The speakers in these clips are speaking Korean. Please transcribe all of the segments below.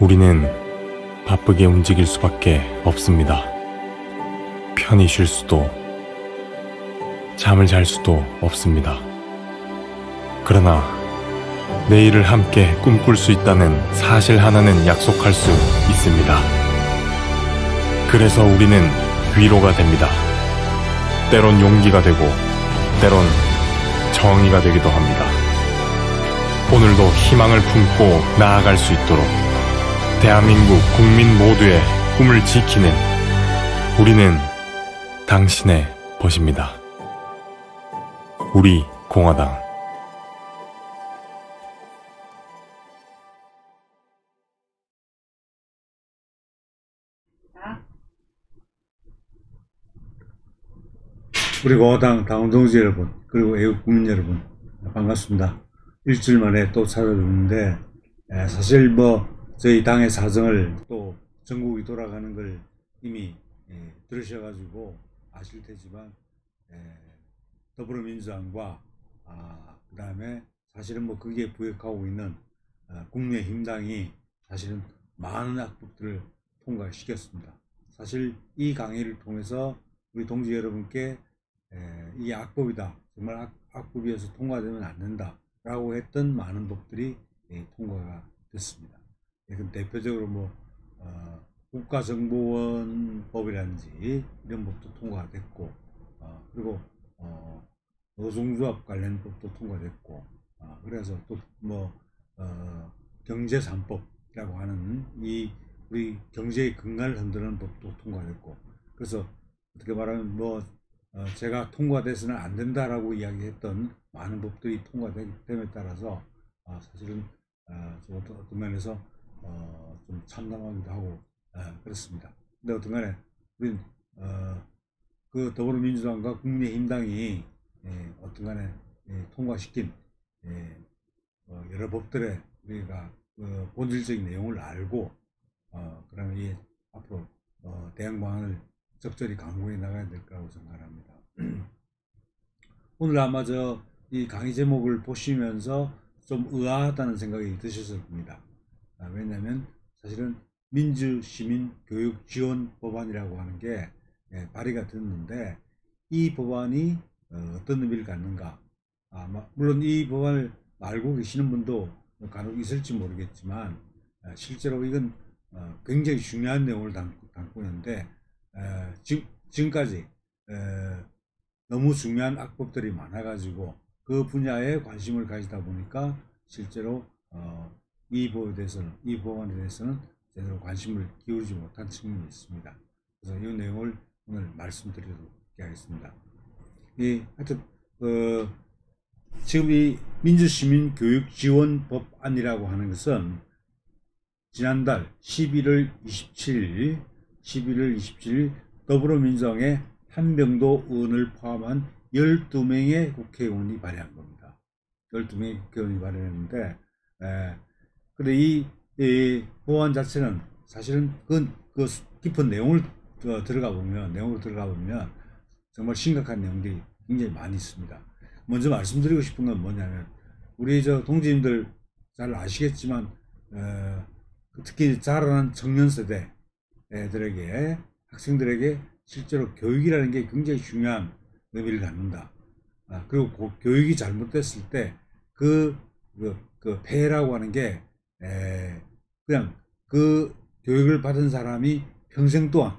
우리는 바쁘게 움직일 수밖에 없습니다. 편히 쉴 수도, 잠을 잘 수도 없습니다. 그러나 내일을 함께 꿈꿀 수 있다는 사실 하나는 약속할 수 있습니다. 그래서 우리는 위로가 됩니다. 때론 용기가 되고, 때론 정의가 되기도 합니다. 오늘도 희망을 품고 나아갈 수 있도록 대한민국 국민 모두의 꿈을 지키는 우리는 당신의 벗입니다. 우리 공화당. 우리 공화당 당원동지 여러분, 그리고 애국 국민 여러분, 반갑습니다. 일주일 만에 또 찾아뵙는데, 사실 저희 당의 사정을 또 전국이 돌아가는 걸 이미 들으셔가지고 아실 테지만, 더불어민주당과 그 다음에 사실은 거기에 부역하고 있는 국민의힘당이 사실은 많은 악법들을 통과시켰습니다. 사실 이 강의를 통해서 우리 동지 여러분께 이게 악법이다, 정말 악법이어서 통과되면 안 된다 라고 했던 많은 법들이 통과가 됐습니다. 대표적으로 국가정보원법이라든지 이런 법도 통과가 됐고, 그리고 노동조합 관련 법도 통과됐고, 그래서 또 경제 3법이라고 하는 이 우리 경제의 근간을 흔드는 법도 통과됐고, 그래서 어떻게 말하면 제가 통과돼서는 안 된다라고 이야기했던 많은 법들이 통과됨에 따라서 사실은 어떤 면에서 좀 참담하기도 하고 그렇습니다. 근데 어떤 간에 우리는 그 더불어민주당과 국민의힘당이 어떤 간에 통과시킨 여러 법들의 우리가 본질적인 내용을 알고 그러면 앞으로 대응 방안을 적절히 강구해 나가야 될 거라고 생각합니다. 오늘 아마 이 강의 제목을 보시면서 좀 의아하다는 생각이 드셨을 겁니다. 왜냐하면 사실은 민주시민교육지원법안이라고 하는 게 발의가 됐는데, 이 법안이 어떤 의미를 갖는가, 물론 이 법안을 알고 계시는 분도 간혹 있을지 모르겠지만 실제로 이건 굉장히 중요한 내용을 담고 있는데, 지금까지 너무 중요한 악법들이 많아가지고 그 분야에 관심을 가지다 보니까 실제로 이 법안에 대해서는 제대로 관심을 기울이지 못한 측면이 있습니다. 그래서 이 내용을 오늘 말씀드리도록 하겠습니다. 하여튼 지금 이 민주시민교육지원법안이라고 하는 것은 지난달 11월 27일 더불어민주당의 한병도 의원을 포함한 12명의 국회의원이 발의한 겁니다. 12명의 국회의원이 발의했는데, 근데 이 법안 자체는 사실은 그 깊은 내용으로 들어가 보면 정말 심각한 내용들이 굉장히 많이 있습니다. 먼저 말씀드리고 싶은 건 뭐냐면, 우리 동지님들 잘 아시겠지만 특히 자라난 청년 세대들에게, 학생들에게 실제로 교육이라는 게 굉장히 중요한 의미를 갖는다. 그리고 그 교육이 잘못됐을 때 그 폐해라고 하는 게 그냥 그 교육을 받은 사람이 평생 동안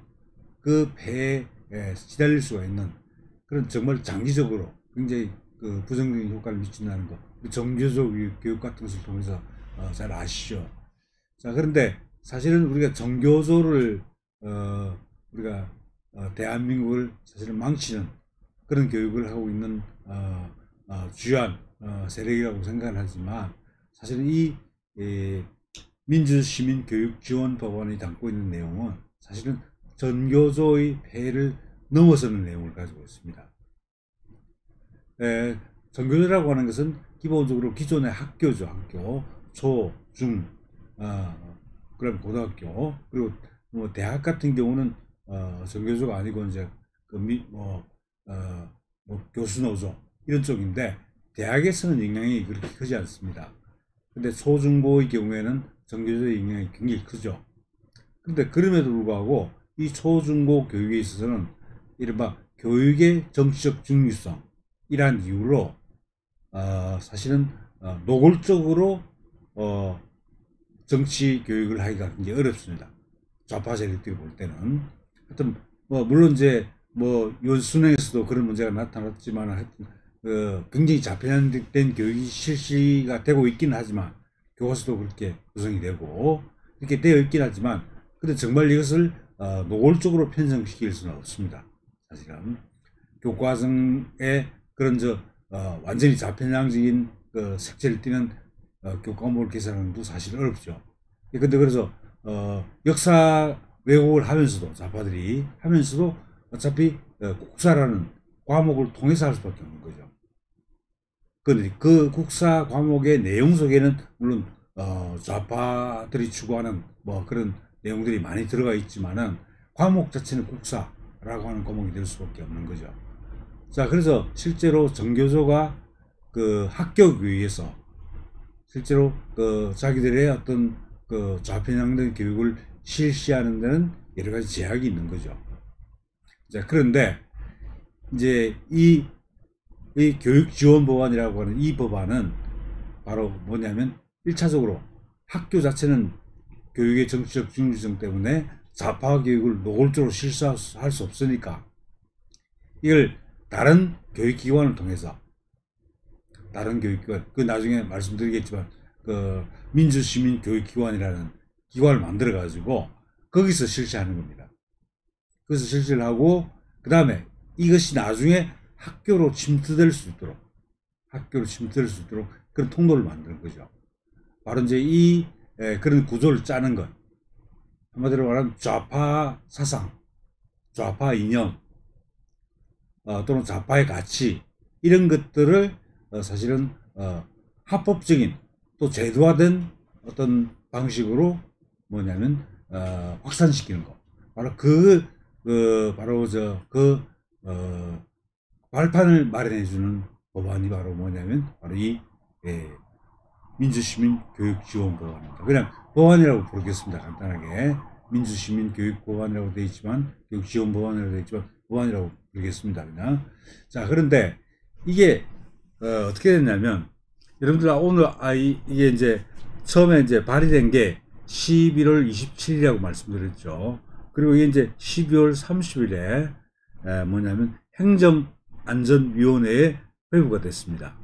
그 폐해에 시달릴 수가 있는 그런 정말 장기적으로 굉장히 부정적인 효과를 미친다는 거, 정교조 교육 같은 것을 통해서 잘 아시죠. 자, 그런데 사실은 우리가 정교조를 우리가 대한민국을 사실은 망치는 그런 교육을 하고 있는 주요한 세력이라고 생각을 하지만, 사실은 이 민주시민교육지원법안이 담고 있는 내용은 사실은 전교조의 폐해를 넘어서는 내용을 가지고 있습니다. 전교조라고 하는 것은 기본적으로 기존의 학교죠. 학교, 초, 중, 그럼 고등학교, 그리고 대학 같은 경우는 전교조가 아니고 이제 교수노조 이런 쪽인데, 대학에서는 영향이 그렇게 크지 않습니다. 근데 초중고의 경우에는 정교조의 영향이 굉장히 크죠. 그런데 그럼에도 불구하고 이 초중고 교육에 있어서는 이른바 교육의 정치적 중립성이란 이유로 사실은 노골적으로 정치 교육을 하기가 굉장히 어렵습니다. 좌파 세력들이 볼 때는. 하여튼 뭐 물론 이제 뭐 연수능에서도 그런 문제가 나타났지만 하여튼 굉장히 좌편향된 교육이 실시가 되고 있긴 하지만 교과서도 그렇게 구성이 되고 이렇게 되어 있긴 하지만 근데 정말 이것을 노골적으로 편성시킬 수는 없습니다. 사실은 교과서에 그런 완전히 좌편향적인 색채를 띠는 교과목을 개설하는 것도 사실 어렵죠. 근데 그래서 역사 왜곡을 하면서도 좌파들이 하면서도 어차피 국사라는 과목을 통해서 할 수밖에 없는 거죠. 그런데 그 국사 과목의 내용 속에는 물론 좌파들이 추구하는 뭐 그런 내용들이 많이 들어가 있지만은 과목 자체는 국사라고 하는 과목이 될 수밖에 없는 거죠. 자, 그래서 실제로 정교조가 그 학교 교육에서 실제로 그 자기들의 어떤 그 좌편향된 교육을 실시하는 데는 여러 가지 제약이 있는 거죠. 자, 그런데 이제 이 교육지원법안이라고 하는 이 법안은 바로 뭐냐면 1차적으로 학교 자체는 교육의 정치적 중립성 때문에 좌파 교육을 노골적으로 실시할 수 없으니까 이걸 다른 교육기관을 통해서 다른 교육기관 그 나중에 말씀드리겠지만 그 민주시민교육기관이라는 기관을 만들어 가지고 거기서 실시하는 겁니다. 그래서 실시를 하고 그 다음에 이것이 나중에 학교로 침투될 수 있도록 그런 통로를 만드는 거죠. 바로 이제 그런 구조를 짜는 것, 한마디로 말하면 좌파 사상, 좌파 이념 또는 좌파의 가치 이런 것들을 사실은 합법적인 또 제도화된 어떤 방식으로 뭐냐면 확산시키는 거. 바로 발판을 마련해주는 법안이 바로 뭐냐면 바로 이 민주시민교육지원법안입니다. 그냥 법안이라고 부르겠습니다. 간단하게 민주시민교육법안이라고 되어 있지만 교육지원법안이라고 되어 있지만 법안이라고 부르겠습니다. 그냥. 자, 그런데 이게 어떻게 됐냐면 여러분들 오늘 이게 이제 처음에 이제 발의된 게 11월 27일이라고 말씀드렸죠. 그리고 이게 이제 12월 30일에 뭐냐면 행정안전위원회에 회부가 됐습니다.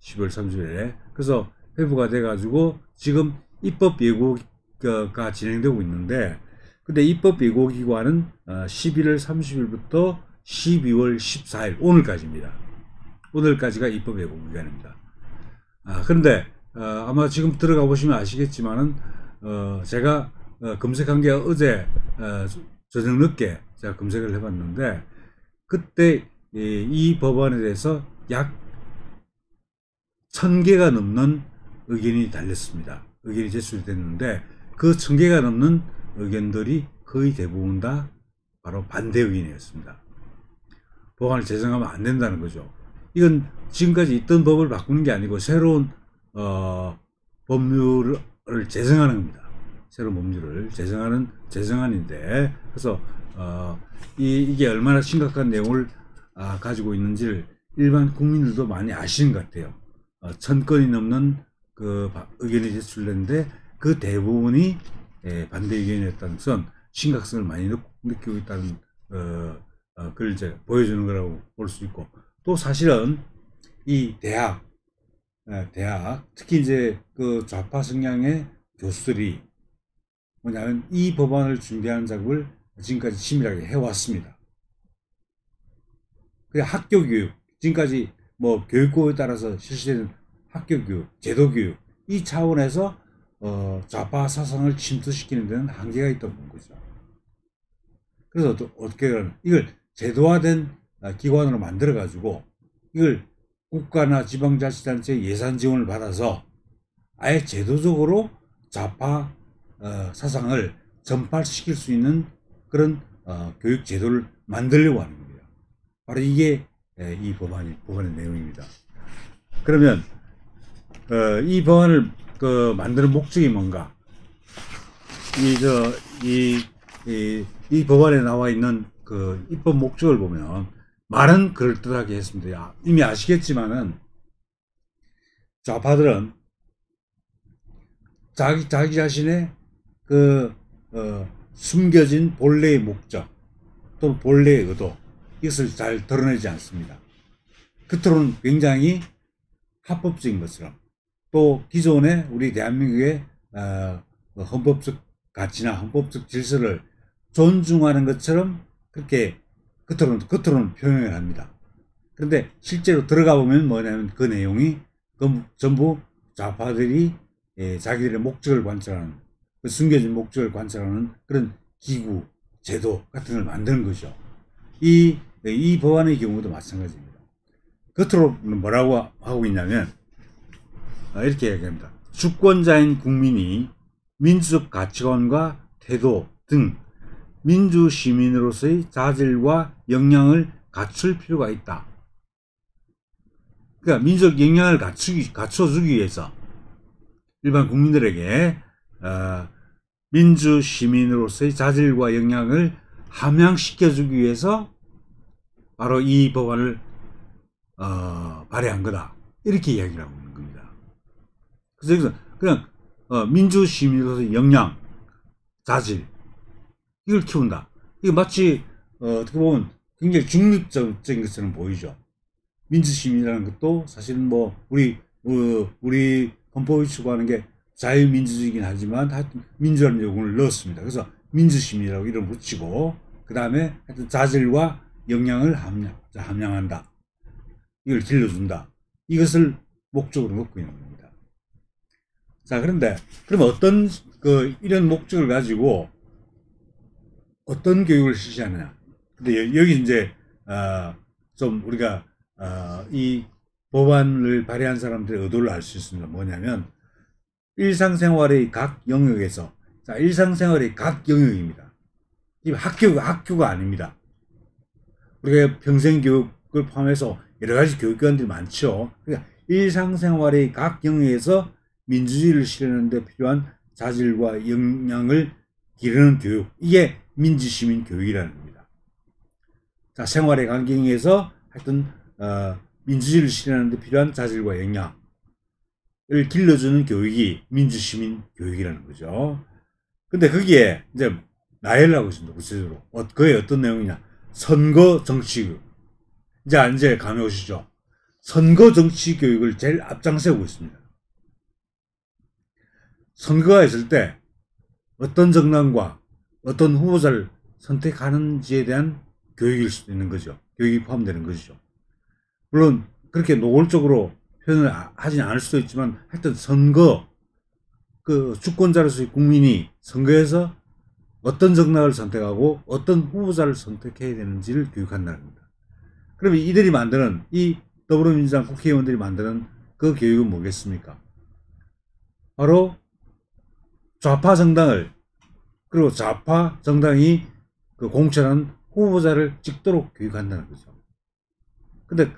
12월 30일에. 그래서 회부가 돼가지고 지금 입법 예고가 진행되고 있는데, 근데 입법 예고기관은 11월 30일부터 12월 14일 오늘까지입니다. 오늘까지가 입법 예고기간입니다. 그런데 아마 지금 들어가 보시면 아시겠지만은 제가 검색한 게 어제 저녁 늦게 제가 검색을 해봤는데 그때 이 법안에 대해서 약 1000개가 넘는 의견이 달렸습니다. 의견이 제출됐는데 그 1000개가 넘는 의견들이 거의 대부분 다 바로 반대 의견이었습니다. 법안을 제정하면 안 된다는 거죠. 이건 지금까지 있던 법을 바꾸는 게 아니고 새로운 법률을 제정하는 겁니다. 새로운 법률을 제정하는 제정안인데 그래서 이게 얼마나 심각한 내용을 가지고 있는지를 일반 국민들도 많이 아시는 것 같아요. 1000건이 넘는 그 의견이 제출됐는데 그 대부분이 반대 의견이었다는 것은 심각성을 많이 느끼고 있다는 걸 이제 보여주는 거라고 볼 수 있고, 또 사실은 이 대학 특히 이제 그 좌파 성향의 교수들이 뭐냐면 이 법안을 준비하는 작업을 지금까지 치밀하게 해왔습니다. 그 학교 교육, 지금까지 뭐 교육법에 따라서 실시되는 학교 교육, 제도 교육 이 차원에서 좌파 사상을 침투시키는 데는 한계가 있다는 거죠. 그래서 또 어떻게 하면 이걸 제도화된 기관으로 만들어 가지고 이걸 국가나 지방자치단체 예산 지원을 받아서 아예 제도적으로 좌파 사상을 전파시킬 수 있는 그런 교육 제도를 만들려고 하는 겁니다. 바로 이게 이 법안의 내용입니다. 그러면 이 법안을 그 만드는 목적이 뭔가? 이 법안에 나와 있는 그 입법 목적을 보면 말은 그럴듯하게 했습니다. 이미 아시겠지만은 좌파들은 자기 자신의 그 숨겨진 본래의 목적 또는 본래의 의도, 이것을 잘 드러내지 않습니다. 겉으로는 굉장히 합법적인 것처럼, 또 기존의 우리 대한민국의 헌법적 가치나 헌법적 질서를 존중하는 것처럼 그렇게 겉으로는 표현을 합니다. 그런데 실제로 들어가 보면 뭐냐면 그 내용이 전부 좌파들이 자기들의 목적을 관찰하는, 그 숨겨진 목적을 관찰하는 그런 기구, 제도 같은 걸 만드는 거죠. 이 법안의 경우도 마찬가지입니다. 겉으로는 뭐라고 하고 있냐면 이렇게 얘기합니다. 주권자인 국민이 민주적 가치관과 태도 등 민주 시민으로서의 자질과 역량을 갖출 필요가 있다. 그러니까 민주적 역량을 갖춰주기 위해서 일반 국민들에게 민주 시민으로서의 자질과 역량을 함양시켜주기 위해서 바로 이 법안을 발의한 거다. 이렇게 이야기를 하고 있는 겁니다. 그래서 그냥 민주 시민으로서의 역량, 자질, 이걸 키운다. 이거 마치 어떻게 보면 굉장히 중립적인 것처럼 보이죠. 민주 시민이라는 것도 사실은 뭐 우리 헌법이 추구하는 게 자유민주주의이긴 하지만 하여튼 민주라는 요금을 넣었습니다. 그래서 민주시민이라고 이름 붙이고 그 다음에 하여튼 자질과 역량을 함양한다. 이걸 길러준다. 이것을 목적으로 놓고 있는 겁니다. 자, 그런데 그러면 어떤 이런 목적을 가지고 어떤 교육을 실시하느냐. 근데 여기 이제 좀 우리가 이 법안을 발의한 사람들의 의도를 알 수 있습니다. 뭐냐면 일상생활의 각 영역에서, 자, 일상생활의 각 영역입니다. 이 학교가 아닙니다. 우리가 평생교육을 포함해서 여러 가지 교육기관들이 많죠. 그러니까 일상생활의 각 영역에서 민주주의를 실현하는 데 필요한 자질과 역량을 기르는 교육, 이게 민주시민 교육이라는 겁니다. 자, 생활의 각 영역에서 하여튼 민주주의를 실현하는 데 필요한 자질과 역량을 길러주는 교육이 민주시민 교육이라는 거죠. 근데 거기에 이제 나열을 하고 있습니다. 구체적으로 그게 어떤 내용이냐? 선거 정치 교육. 이제 감이 오시죠? 선거 정치 교육을 제일 앞장세우고 있습니다. 선거가 있을 때 어떤 정당과 어떤 후보자를 선택하는지에 대한 교육일 수도 있는 거죠. 교육이 포함되는 것이죠. 물론 그렇게 노골적으로 표현을 하진 않을 수도 있지만 하여튼 선거, 그 주권자로서의 국민이 선거에서 어떤 정당을 선택하고 어떤 후보자를 선택해야 되는지를 교육한다는 겁니다. 그러면 이들이 만드는, 이 더불어민주당 국회의원들이 만드는 그 교육은 뭐겠습니까? 바로 좌파 정당을, 그리고 좌파 정당이 그 공천한 후보자를 찍도록 교육한다는 거죠. 근데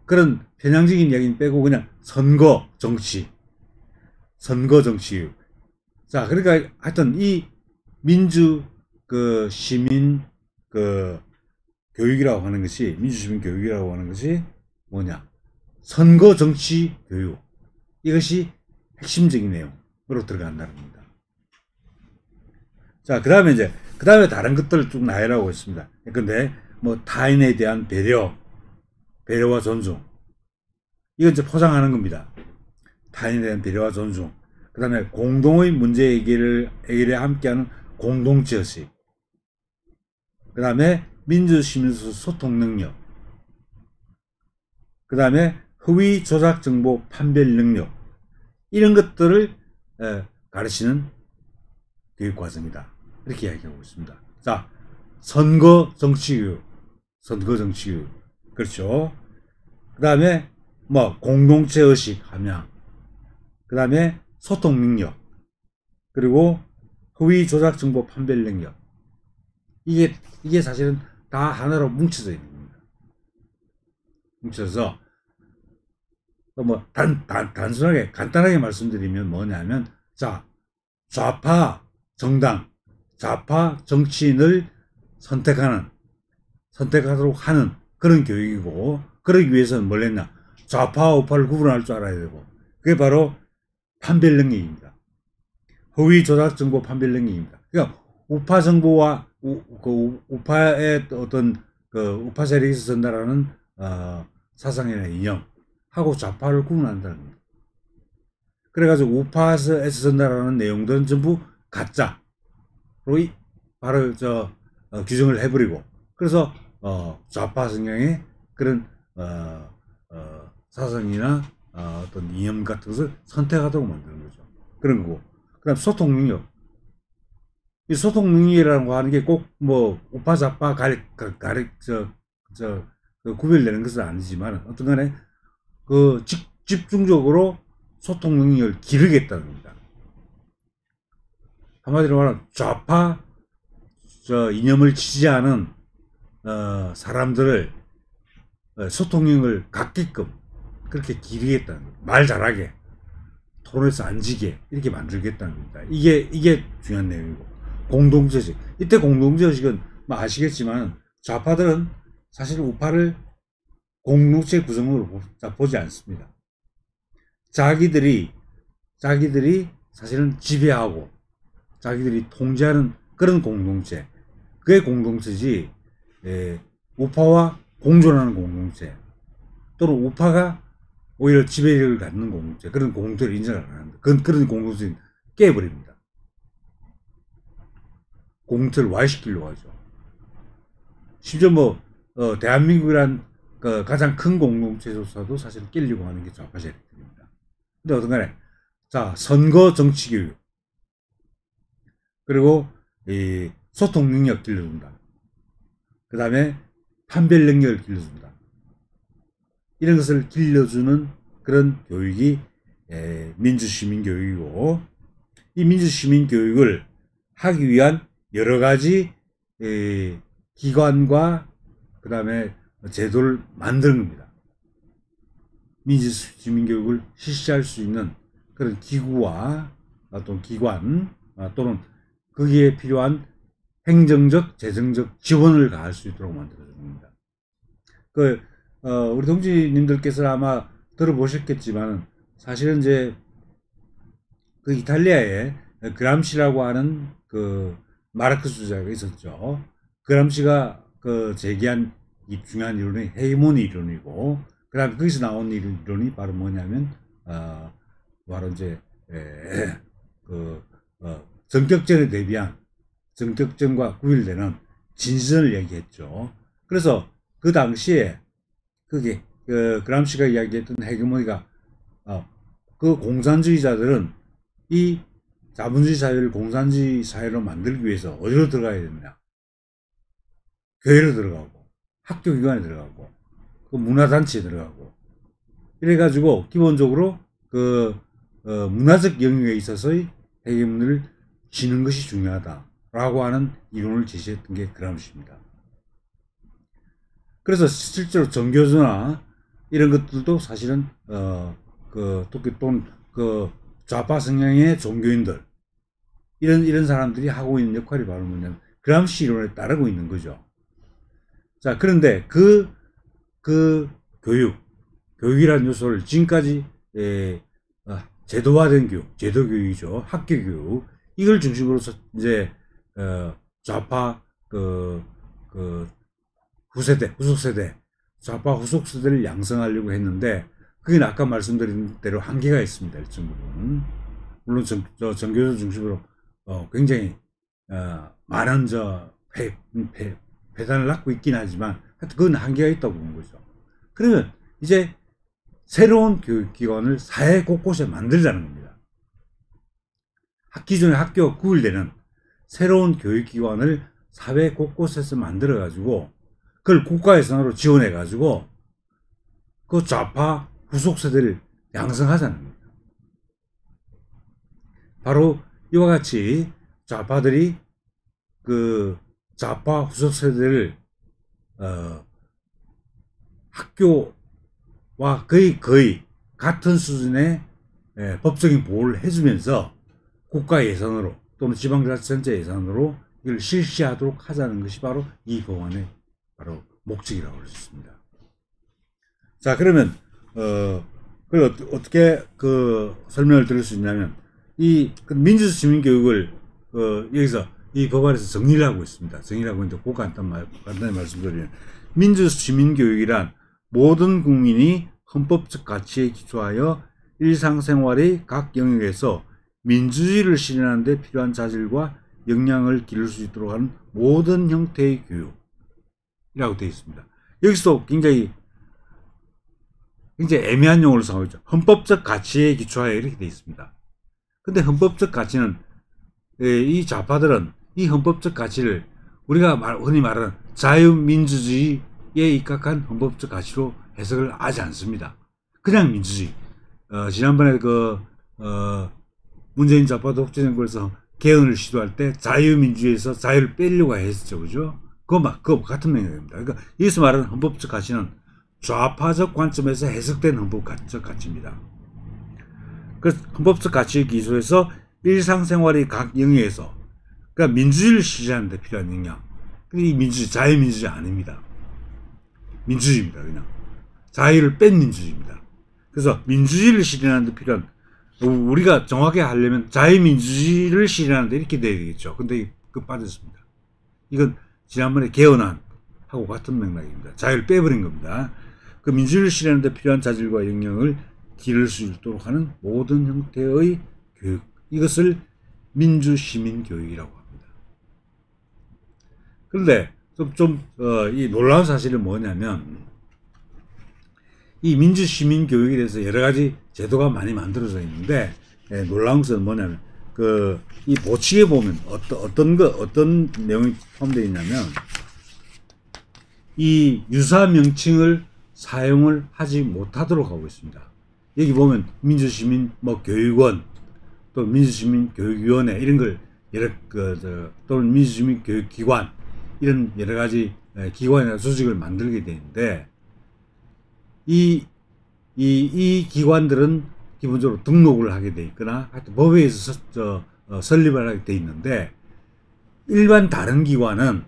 그런 편향적인 이야기는 빼고 그냥 선거 정치 교육. 자, 그러니까 하여튼 이 민주 시민 교육이라고 하는 것이, 민주시민 교육이라고 하는 것이 뭐냐? 선거 정치 교육. 이것이 핵심적인 내용으로 들어간다는 겁니다. 자, 그 다음에 다른 것들을 쭉 나열하고 있습니다. 근데 뭐 타인에 대한 배려와 존중. 이건 이제 포장하는 겁니다. 타인에 대한 배려와 존중. 그 다음에 공동의 문제 해결에 함께하는 공동체의식. 그 다음에 민주시민으로서 소통 능력. 그 다음에 허위 조작 정보 판별 능력. 이런 것들을 가르치는 교육과정이다. 이렇게 이야기하고 있습니다. 자, 선거 정치 교육. 그렇죠. 그 다음에 뭐 공동체 의식 함양. 그 다음에 소통 능력. 그리고 허위 조작 정보 판별 능력. 이게 사실은 다 하나로 뭉쳐져 있는 겁니다. 뭉쳐서 뭐 단순하게 간단하게 말씀드리면 뭐냐면, 자, 좌파 정당, 좌파 정치인을 선택하도록 하는 그런 교육이고, 그러기 위해서는 뭘 했냐, 좌파와 우파를 구분할 줄 알아야 되고, 그게 바로 판별 능력입니다. 허위 조작 정보 판별 능력입니다. 그러니까 우파 정보와 우파의 어떤 그 우파 세력에서 전달하는 사상이나 이념하고 좌파를 구분한다는 겁니다. 그래가지고 우파에서 전달하는 내용들은 전부 가짜로 바로 규정을 해버리고, 그래서 좌파 성향의 그런 사상이나 어떤 이념 같은 것을 선택하도록 만드는 거죠. 그런 거고, 그다음 소통 능력. 이 소통 능력이라고 하는 게 꼭 뭐 우파 좌파 구별되는 것은 아니지만, 어떤 간에 그 집중적으로 소통 능력을 기르겠다는 겁니다. 한마디로 말하면 좌파 이념을 지지하는 사람들을 소통 능력을 갖게끔 그렇게 기르겠다는 겁니다. 말 잘하게, 토론에서 안 지게 이렇게 만들겠다는 겁니다. 이게 중요한 내용이고, 공동체식. 이때 공동체식은 뭐 아시겠지만, 좌파들은 사실 우파를 공동체 구성으로 보지 않습니다. 자기들이 사실은 지배하고 자기들이 통제하는 그런 공동체, 그게 공동체지, 우파와 공존하는 공동체, 또는 우파가 오히려 지배력을 갖는 공동체, 그런 공동체를 인정을 안 합니다. 그런 공동체는 깨버립니다. 공동체를 와해시키려고 하죠. 심지어 뭐 대한민국이란 그 가장 큰 공동체조차도 사실 깨려고 하는 게 좌파 세력들입니다. 근데 어떤 간에, 자, 선거 정치 교육, 그리고 이 소통 능력 길러준다. 그 다음에 판별 능력을 길러준다. 이런 것을 길러주는 그런 교육이 민주시민 교육이고, 이 민주시민 교육을 하기 위한 여러 가지 기관과 그 다음에 제도를 만드는 겁니다. 민주시민 교육을 실시할 수 있는 그런 기구와 또는 기관 또는 거기에 필요한 행정적, 재정적 지원을 가할 수 있도록 만들어줍니다. 우리 동지님들께서 아마 들어보셨겠지만, 사실은 이제 그 이탈리아에 그람시라고 하는 그 마르크스주의자가 있었죠. 그람시가 그 제기한 이 중요한 이론이 헤게모니 이론이고, 그 다음에 거기서 나온 이론이 바로 뭐냐면, 바로 이제 전격전에 대비한, 전격전과 구별되는 진전을 얘기했죠. 그래서 그 당시에 그게 그람시가 이야기했던 헤게모니가, 그 공산주의자들은 이 자본주의 사회를 공산주의 사회로 만들기 위해서 어디로 들어가야 되느냐, 교회로 들어가고 학교기관에 들어가고 그 문화단체에 들어가고, 이래가지고 기본적으로 그 문화적 영역에 있어서의 헤게모니를 지는 것이 중요하다라고 하는 이론을 제시했던 게 그람시입니다. 그래서 실제로 정교조나 이런 것들도 사실은 또는 그 좌파 성향의 종교인들, 이런 사람들이 하고 있는 역할이 바로 뭐냐면 그람시 이론에 따르고 있는 거죠. 자, 그런데 그 교육이라는 요소를 지금까지 제도화된 교육, 제도교육이죠. 학교교육, 이걸 중심으로 이제 좌파 후속세대, 좌파 후속세대를 양성하려고 했는데, 그게 아까 말씀드린 대로 한계가 있습니다. 일정 부분. 물론 정교조 중심으로 굉장히 많은 배단을 낳고 있긴 하지만, 하여튼 그건 한계가 있다고 보는 거죠. 그러면 이제 새로운 교육기관을 사회 곳곳에 만들자는 겁니다. 기존의 학교가 구별되는 새로운 교육기관을 사회 곳곳에서 만들어가지고, 그걸 국가 예산으로 지원해가지고 그 좌파 후속세대를 양성하자는 겁니다. 바로 이와 같이 좌파들이 그 좌파 후속세대를 학교와 거의 같은 수준의 법적인 보호를 해주면서 국가 예산으로 또는 지방자치단체 예산으로 이걸 실시하도록 하자는 것이 바로 이 법안의 바로 목적이라고 할 수 있습니다. 자, 그러면 그걸 어떻게 설명을 드릴 수 있냐면 이 민주 시민 교육을 여기서 이 법안에서 정리를 하고 있습니다. 정리를 하고 있는데 간단히 말씀드리면 민주 시민 교육이란 모든 국민이 헌법적 가치에 기초하여 일상생활의 각 영역에서 민주주의를 실현하는 데 필요한 자질과 역량을 기를 수 있도록 하는 모든 형태의 교육이라고 되어 있습니다. 여기서 굉장히 애매한 용어를 사용하고 있죠. 헌법적 가치에 기초하여 이렇게 되어 있습니다. 근데 헌법적 가치는 이 좌파들은 이 헌법적 가치를 우리가 흔히 말하는 자유민주주의에 입각한 헌법적 가치로 해석을 하지 않습니다. 그냥 민주주의. 지난번에 문재인 좌파 독재 정권에서 개헌을 시도할 때 자유민주주의에서 자유를 빼려고 했었죠. 그죠? 그거 같은 맥락입니다. 그러니까 여기서 말하는 헌법적 가치는 좌파적 관점에서 해석된 헌법적 가치입니다. 그래서 헌법적 가치에 기초해서 일상생활의 각 영역에서 그러니까 민주주의를 실현하는 데 필요한 역량. 이 민주주의, 자유민주주의 아닙니다. 민주주의입니다. 그냥 자유를 뺀 민주주의입니다. 그래서 민주주의를 실현하는 데 필요한 우리가 정확하게 하려면 자유민주주의를 실현하는 데 이렇게 돼야 되겠죠. 근데 그거 빠졌습니다. 이건 지난번에 개헌안 하고 같은 맥락입니다. 자유를 빼버린 겁니다. 그 민주주의를 실현하는 데 필요한 자질과 역량을 기를 수 있도록 하는 모든 형태의 교육, 이것을 민주시민교육이라고 합니다. 그런데 이 놀라운 사실은 뭐냐면 이 민주시민교육에 대해서 여러 가지 제도가 많이 만들어져 있는데 놀라운 것은 뭐냐면 이 보칙에 보면 어떤 내용이 포함되어 있냐면 이 유사 명칭을 사용을 하지 못하도록 하고 있습니다. 여기 보면 민주시민 교육원 또 민주시민교육위원회 이런 걸 또는 민주시민교육기관 이런 여러 가지 기관이나 조직을 만들게 되는데 이 기관들은 기본적으로 등록을 하게 돼 있거나 하여튼 법에 의해서 설립을 하게 돼 있는데 일반 다른 기관은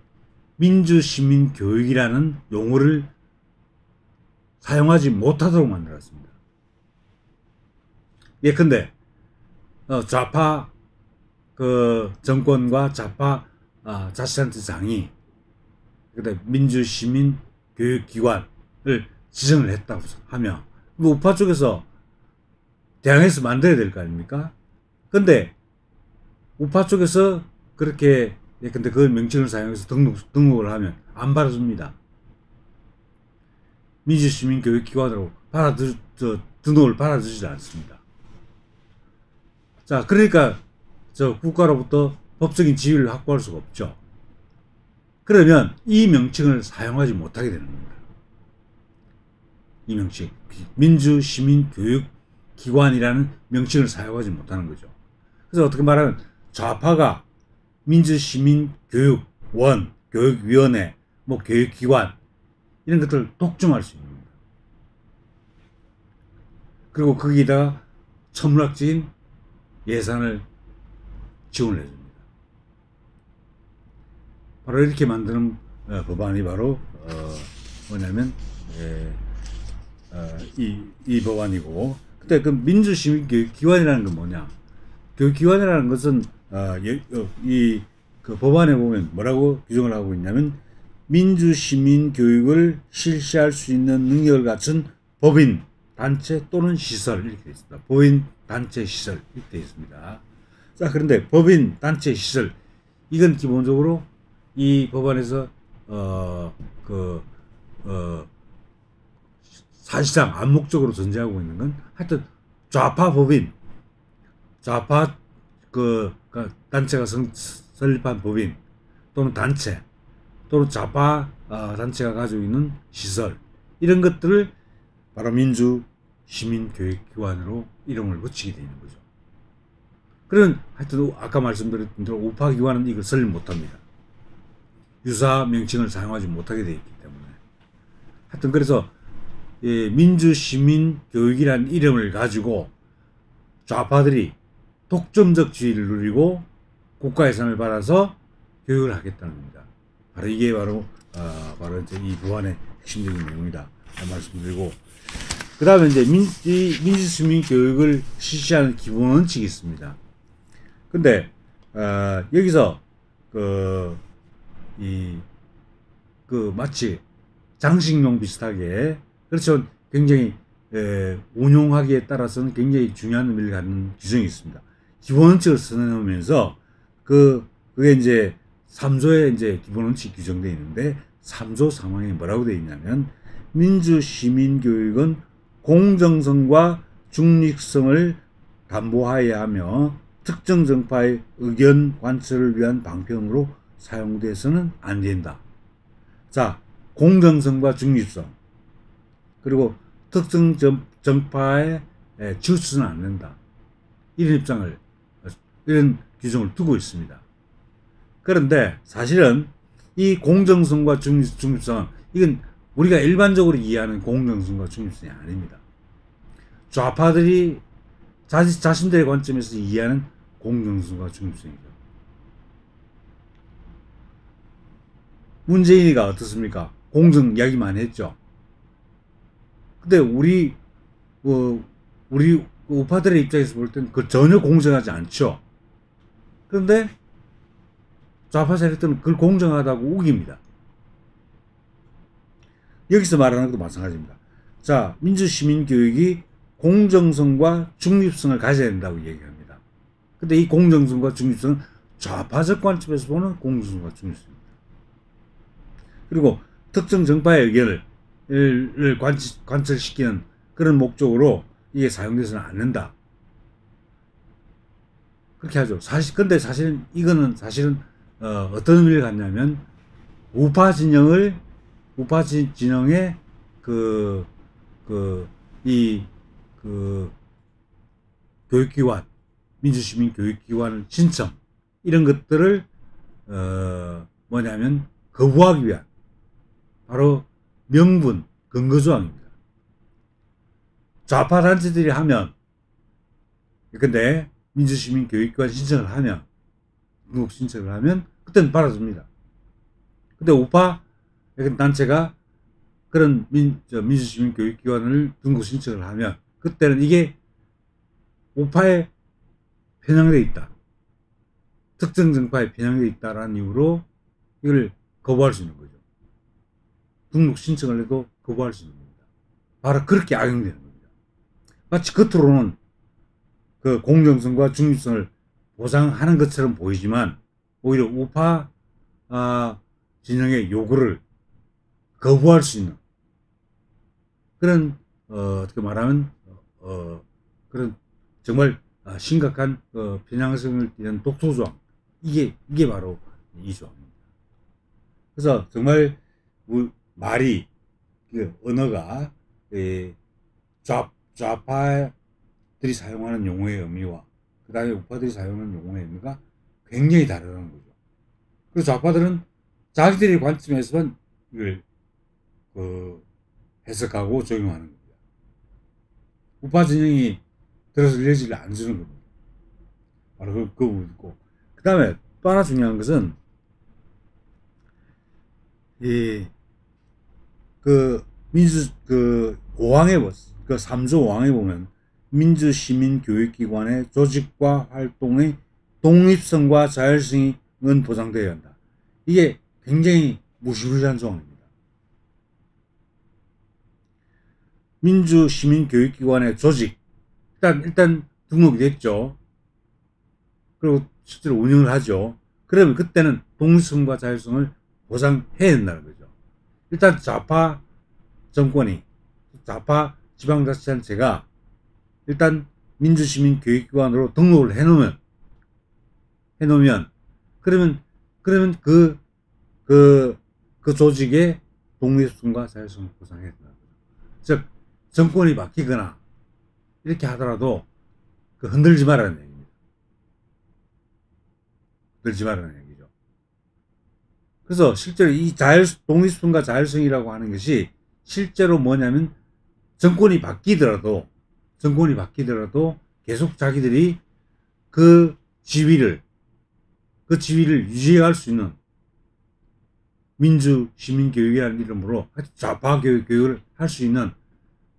민주시민교육이라는 용어를 사용하지 못하도록 만들었습니다. 예컨대 좌파 정권과 좌파 자치단체장이 그다음 민주시민교육기관을 지정을 했다고 하면 우파 쪽에서 대항해서 만들어야 될 거 아닙니까? 근데 우파 쪽에서 그렇게 근데 그 명칭을 사용해서 등록을 하면 안 받아줍니다. 민주시민교육기관으로 등록을 받아주지 않습니다. 자, 그러니까 국가로부터 법적인 지위를 확보할 수가 없죠. 그러면 이 명칭을 사용하지 못하게 되는 겁니다. 이 명칭, 민주시민교육기관이라는 명칭을 사용하지 못하는 거죠. 그래서 어떻게 말하면 좌파가 민주시민교육원, 교육위원회, 교육기관 이런 것들을 독점할 수 있는 겁니다. 그리고 거기다가 천문학적인 예산을 지원을 해줍니다. 바로 이렇게 만드는 법안이 바로 뭐냐면 이 법안이고, 근데 그 민주시민교육기관이라는 건 뭐냐? 교육기관이라는 것은 그 법안에 보면 뭐라고 규정을 하고 있냐면 민주시민교육을 실시할 수 있는 능력을 갖춘 법인, 단체 또는 시설 이렇게 되어 있습니다. 법인, 단체, 시설 이렇게 되어 있습니다. 자, 그런데 법인, 단체, 시설 이건 기본적으로 이 법안에서 사실상 암묵적으로 존재하고 있는 건 하여튼 좌파 법인, 좌파 단체가 설립한 법인 또는 단체 또는 좌파 단체가 가지고 있는 시설 이런 것들을 바로 민주시민교육기관으로 이름을 붙이게 되는 거죠. 그런 하여튼 아까 말씀드렸던 대로 우파 기관은 이걸 설립 못합니다. 유사 명칭을 사용하지 못하게 되어 있기 때문에 하여튼 그래서 민주시민교육이라는 이름을 가지고 좌파들이 독점적 지위를 누리고 국가 예산을 받아서 교육을 하겠다는 겁니다. 바로 이게 바로 이제 이 법안의 핵심적인 내용이다 말씀드리고, 그 다음에 이제 민주시민 교육을 실시하는 기본 원칙이 있습니다. 근데 여기서 마치 장식용 비슷하게, 그렇죠, 굉장히 운용하기에 따라서는 굉장히 중요한 의미를 갖는 규정이 있습니다. 기본 원칙을 써내놓으면서 그게 이제 3조에 이제 기본 원칙 규정되어 있는데, 3조 3항에 뭐라고 되어 있냐면, 민주시민교육은 공정성과 중립성을 담보하여야 하며 특정 정파의 의견 관철을 위한 방편으로 사용돼서는 안 된다. 자, 공정성과 중립성, 그리고 특정 정파에 치우쳐서는 안 된다. 이런 규정을 두고 있습니다. 그런데 사실은 이 공정성과 중립성은, 이건 우리가 일반적으로 이해하는 공정성과 중립성이 아닙니다. 좌파들이 자신들의 관점에서 이해하는 공정성과 중립성이죠. 문재인이가 어떻습니까? 공정 이야기 많이 했죠. 근데 우리 우파들의 입장에서 볼 때는 전혀 공정하지 않죠. 그런데 좌파 세력들은 그걸 공정하다고 우깁니다. 여기서 말하는 것도 마찬가지입니다. 자, 민주시민교육이 공정성과 중립성을 가져야 된다고 얘기합니다. 근데 이 공정성과 중립성은 좌파적 관점에서 보는 공정성과 중립성입니다. 그리고 특정 정파의 의견을 관철시키는 그런 목적으로 이게 사용돼서는 안 된다. 그렇게 하죠. 근데 사실은 이거는 어떤 의미를 갖냐면, 우파 진영의 교육기관, 민주시민 교육기관 신청, 이런 것들을 거부하기 위한 바로 명분, 근거조항입니다. 좌파 단체들이 하면, 근데 민주시민 교육기관 신청을 하면, 등록 신청을 하면 그때는 받아줍니다. 근데 우파 단체가 그런 민주시민 교육기관을 등록 신청을 하면, 그때는 이게 우파에 편향되어 있다, 특정 정파에 편향되어 있다라는 이유로 이걸 거부할 수 있는 거죠. 등록 신청을 해도 거부할 수 있는 겁니다. 바로 그렇게 악용되는 겁니다. 마치 겉으로는 그 공정성과 중립성을 보장하는 것처럼 보이지만, 오히려 우파 진영의 요구를 거부할 수 있는 그런 어떻게 말하면 그런 정말 심각한 편향성을 띠는 독소조항, 이게 바로 이 조항입니다. 그래서 정말 말이, 언어가 좌파들이 사용하는 용어의 의미와 그 다음에 우파들이 사용하는 용어의 의미가 굉장히 다르다는 거죠. 그래서 좌파들은 자기들의 관점에서만 이걸 해석하고 적용하는 겁니다. 우파 진영이 들어서 여지를 안 주는 겁니다. 바로 그 부분이 있고, 그 다음에 또 하나 중요한 것은, 그 3조 5항에 보면, 민주시민교육기관의 조직과 활동의 독립성과 자율성은 보장되어야 한다. 이게 굉장히 무시무시한 조항입니다. 민주시민교육기관의 조직, 일단 등록이 됐죠. 그리고 실제로 운영을 하죠. 그러면 그때는 독립성과 자율성을 보장해야 된다는 거죠. 일단 좌파 정권이, 좌파 지방자치단체가 일단 민주시민교육기관으로 등록을 해놓으면 그러면 그 조직의 독립성과 자율성을 보장해야 된다. 즉, 정권이 바뀌거나 이렇게 하더라도 흔들지 말라는 얘기입니다. 흔들지 말라는 얘기죠. 그래서 실제로 이 독립성과 자율성이라고 하는 것이 실제로 뭐냐면, 정권이 바뀌더라도 계속 자기들이 그 지위를 유지할 수 있는 민주 시민 교육이라는 이름으로 좌파 교육을 할 수 있는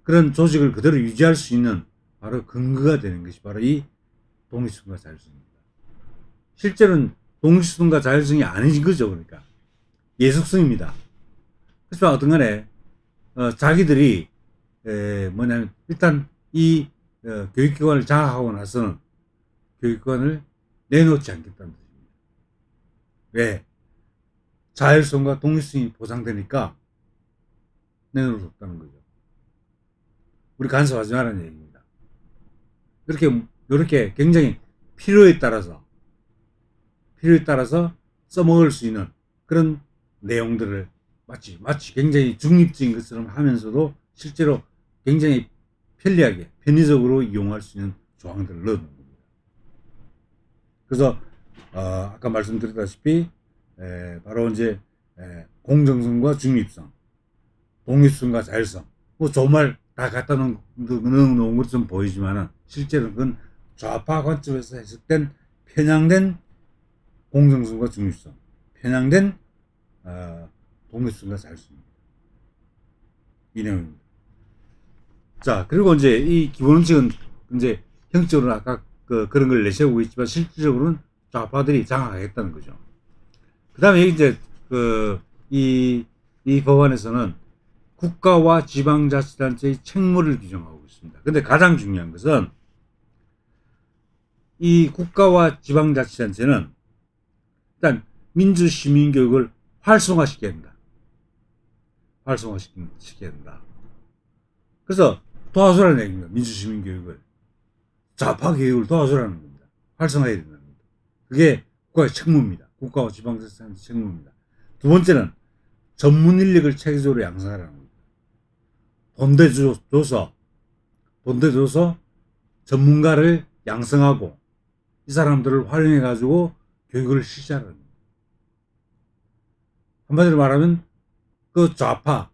그런 조직을 그대로 유지할 수 있는 바로 근거가 되는 것이 바로 이 독립성과 자율성입니다. 실제로는 독립성과 자율성이 아닌 거죠. 그러니까 예속성입니다. 그렇지만 어떤 간에 자기들이 뭐냐면 일단 이 교육기관을 장악하고 나서는 교육기관을 내놓지 않겠다는 뜻입니다. 왜? 자율성과 독립성이 보장되니까 내놓을 수 없다는 거죠. 우리 간섭하지 말라는 얘기입니다. 이렇게 굉장히 필요에 따라서 써먹을 수 있는 그런 내용들을 마치 굉장히 중립적인 것처럼 하면서도 실제로 굉장히 편리하게 편의적으로 이용할 수 있는 조항들을 넣는 겁니다. 그래서 아까 말씀드렸다시피 바로 이제 공정성과 중립성, 독립성과 자율성, 뭐 좋은 말 다 갖다 놓은 것처럼 보이지만은 실제로는 그건 좌파 관점에서 해석된 편향된 공정성과 중립성, 편향된 독립성과 자율성입니다. 이 내용입니다. 자, 그리고 이제 이 기본원칙은 이제 형식적으로 아까 그런 걸 내세우고 있지만 실질적으로는 좌파들이 장악하겠다는 거죠. 그 다음에 이제 이 법안에서는 국가와 지방자치단체의 책무를 규정하고 있습니다. 근데 가장 중요한 것은 이 국가와 지방자치단체는 일단 민주시민교육을 활성화시켜야 된다. 활성화시켜야 된다. 그래서 도와주라는 얘기입니다. 민주시민교육을. 좌파 교육을 도와주라는 겁니다. 활성화해야 된다는 겁니다. 그게 국가의 책무입니다. 국가와 지방자치단체 책무입니다. 두 번째는 전문 인력을 체계적으로 양성하라는 겁니다. 돈대 줘서 전문가를 양성하고 이 사람들을 활용해 가지고 교육을 실시하라는 겁니다. 한마디로 말하면 그 좌파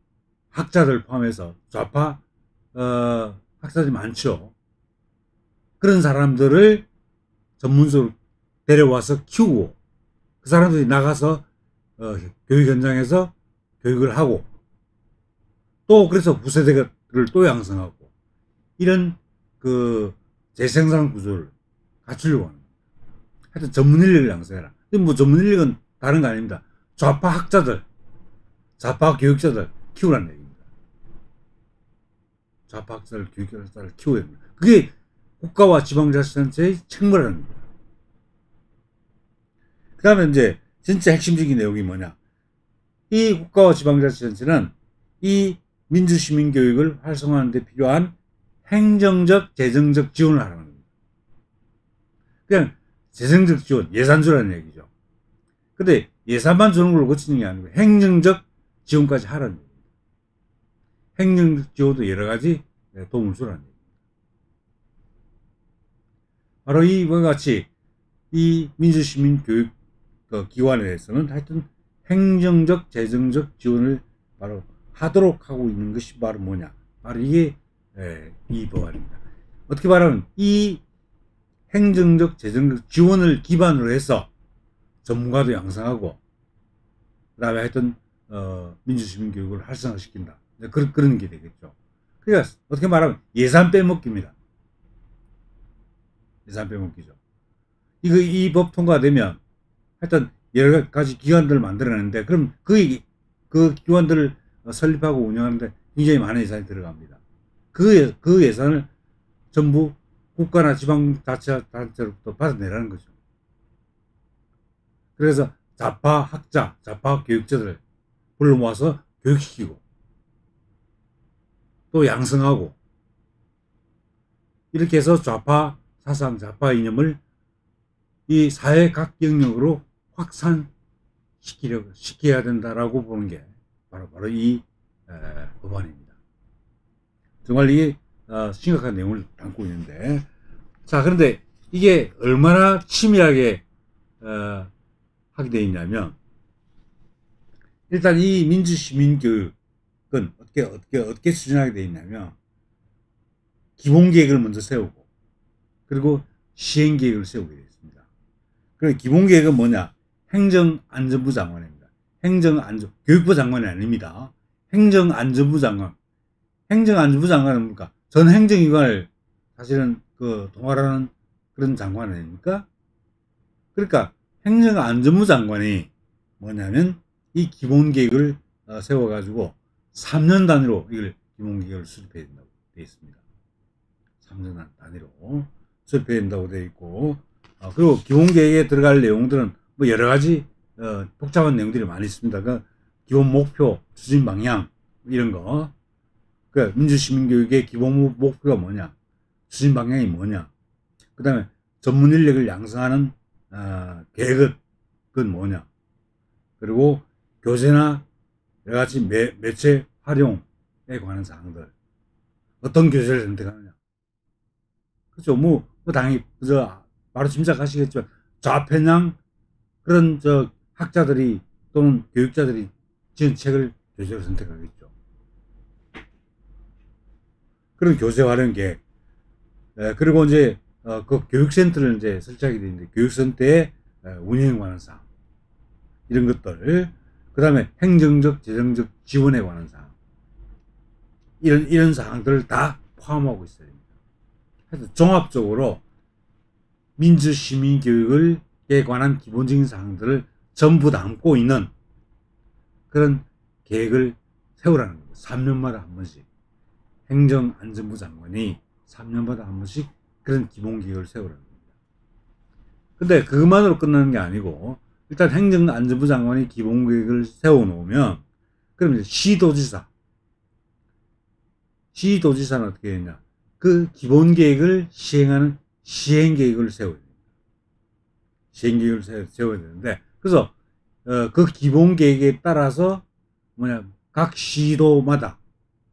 학자들 포함해서 좌파 학자들이 많죠. 그런 사람들을 전문적으로 데려와서 키우고 그 사람들이 나가서 교육 현장에서 교육을 하고 또 그래서 후세대를 또 양성하고 이런 재생산 구조를 갖추려고 하는 겁니다. 하여튼 전문 인력을 양성해라. 뭐 전문 인력은 다른 거 아닙니다. 좌파 학자들, 좌파 교육자들 키우라는 얘기입니다. 좌파 학자들, 교육자를 키워야 됩니다. 그게 국가와 지방자치단체의 책무라는 겁니다. 그 다음에 이제 진짜 핵심적인 내용이 뭐냐. 이 국가와 지방자치단체는 이 민주시민교육을 활성화하는 데 필요한 행정적, 재정적 지원을 하라는 겁니다. 그냥 재정적 지원, 예산 주라는 얘기죠. 근데 예산만 주는 걸로 그치는 게 아니고 행정적 지원까지 하라는 얘기입니다. 행정적 지원도 여러 가지 도움을 주라는 얘기입니다. 바로 이와 같이 이 민주시민교육 기관에 대해서는 하여튼 행정적, 재정적 지원을 바로 하도록 하고 있는 것이 바로 뭐냐. 바로 이게 이 법안입니다. 어떻게 말하면 이 행정적, 재정적 지원을 기반으로 해서 전문가도 양성하고 그 다음에 하여튼 민주시민교육을 활성화시킨다. 그런 게 되겠죠. 그러니까 어떻게 말하면 예산 빼먹기입니다. 예산 빼먹기죠. 이 법 통과되면 하여튼 여러 가지 기관들을 만들어내는데 그럼 그 기관들을 설립하고 운영하는데 굉장히 많은 예산이 들어갑니다. 그 예산을 전부 국가나 지방자치단체로부터 받아내라는 거죠. 그래서 좌파 학자, 좌파 교육자들 불러 모아서 교육시키고 또 양성하고 이렇게 해서 좌파 사상, 좌파 이념을 이 사회 각 영역으로 확산시켜야 된다라고 보는 게 바로 이 법안입니다. 정말 이게 심각한 내용을 담고 있는데, 자, 그런데 이게 얼마나 치밀하게 하게 되어 있냐면, 일단 이 민주시민교육은 어떻게 추진하게 되어 있냐면, 기본 계획을 먼저 세우고 그리고 시행 계획을 세우게 되어 있습니다. 그럼 기본 계획은 뭐냐? 행정안전부 장관입니다. 교육부 장관이 아닙니다. 행정안전부 장관. 행정안전부 장관은 뭡니까? 전 행정기관을 사실은 통할하는 그런 장관 아닙니까? 그러니까 행정안전부 장관이 뭐냐면 이 기본 계획을 세워가지고 3년 단위로 이걸 기본 계획을 수립해야 된다고 되어 있습니다. 3년 단위로 수립해야 된다고 되어 있고, 그리고 기본 계획에 들어갈 내용들은 뭐 여러 가지 복잡한 내용들이 많이 있습니다. 그 기본 목표, 추진 방향 이런 거, 그 민주시민교육의 기본 목표가 뭐냐, 추진 방향이 뭐냐, 그 다음에 전문 인력을 양성하는 계획은 그건 뭐냐, 그리고 교재나 여러 가지 매체 활용에 관한 사항들, 어떤 교재를 선택하느냐. 그렇죠. 당연히 바로 짐작하시겠지만 좌편향 그런 학자들이 또는 교육자들이 지은 책을 교재로 선택하겠죠. 그런 교재 활용 계획. 그리고 이제 그 교육센터를 이제 설치하게 되는데 교육센터의 운영에 관한 사항, 이런 것들, 그 다음에 행정적, 재정적 지원에 관한 사항, 이런 사항들을 다 포함하고 있어야 됩니다. 그래서 종합적으로 민주시민교육에 관한 기본적인 사항들을 전부 담고 있는 그런 계획을 세우라는 겁니다. 3년마다 한 번씩 행정안전부 장관이 3년마다 한 번씩 그런 기본 계획을 세우라는 겁니다. 근데 그것만으로 끝나는 게 아니고, 일단 행정안전부 장관이 기본 계획을 세워놓으면 그럼 이제 시도지사는 어떻게 했냐, 그 기본 계획을 시행하는 시행 계획을 세워야 됩니다. 시행 계획을 세워야 되는데, 그래서 그 기본 계획에 따라서 각 시도마다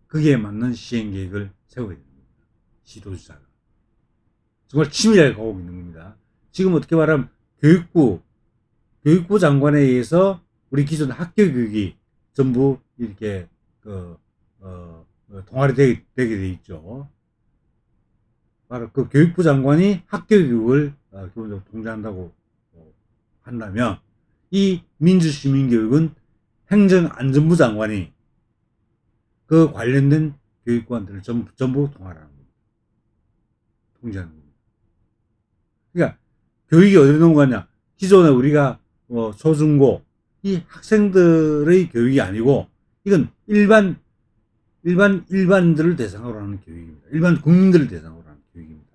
그게 맞는 시행 계획을 세워야 됩니다. 시도지사가 정말 치밀하게 가고 있는 겁니다. 지금 어떻게 말하면 교육부 장관에 의해서 우리 기존 학교 교육이 전부 이렇게 통할이 되게 돼 있죠. 바로 그 교육부 장관이 학교 교육을 기본적으로 통제한다고 한다면, 이 민주시민교육은 행정안전부 장관이 그 관련된 교육관들을 전부 통할하는 겁니다. 통제하는 겁니다. 그러니까 교육이 어디로 넘어가냐, 기존에 우리가 초중고 이 학생들의 교육이 아니고 이건 일반인들을 대상으로 하는 교육입니다. 일반 국민들을 대상으로 하는 교육입니다.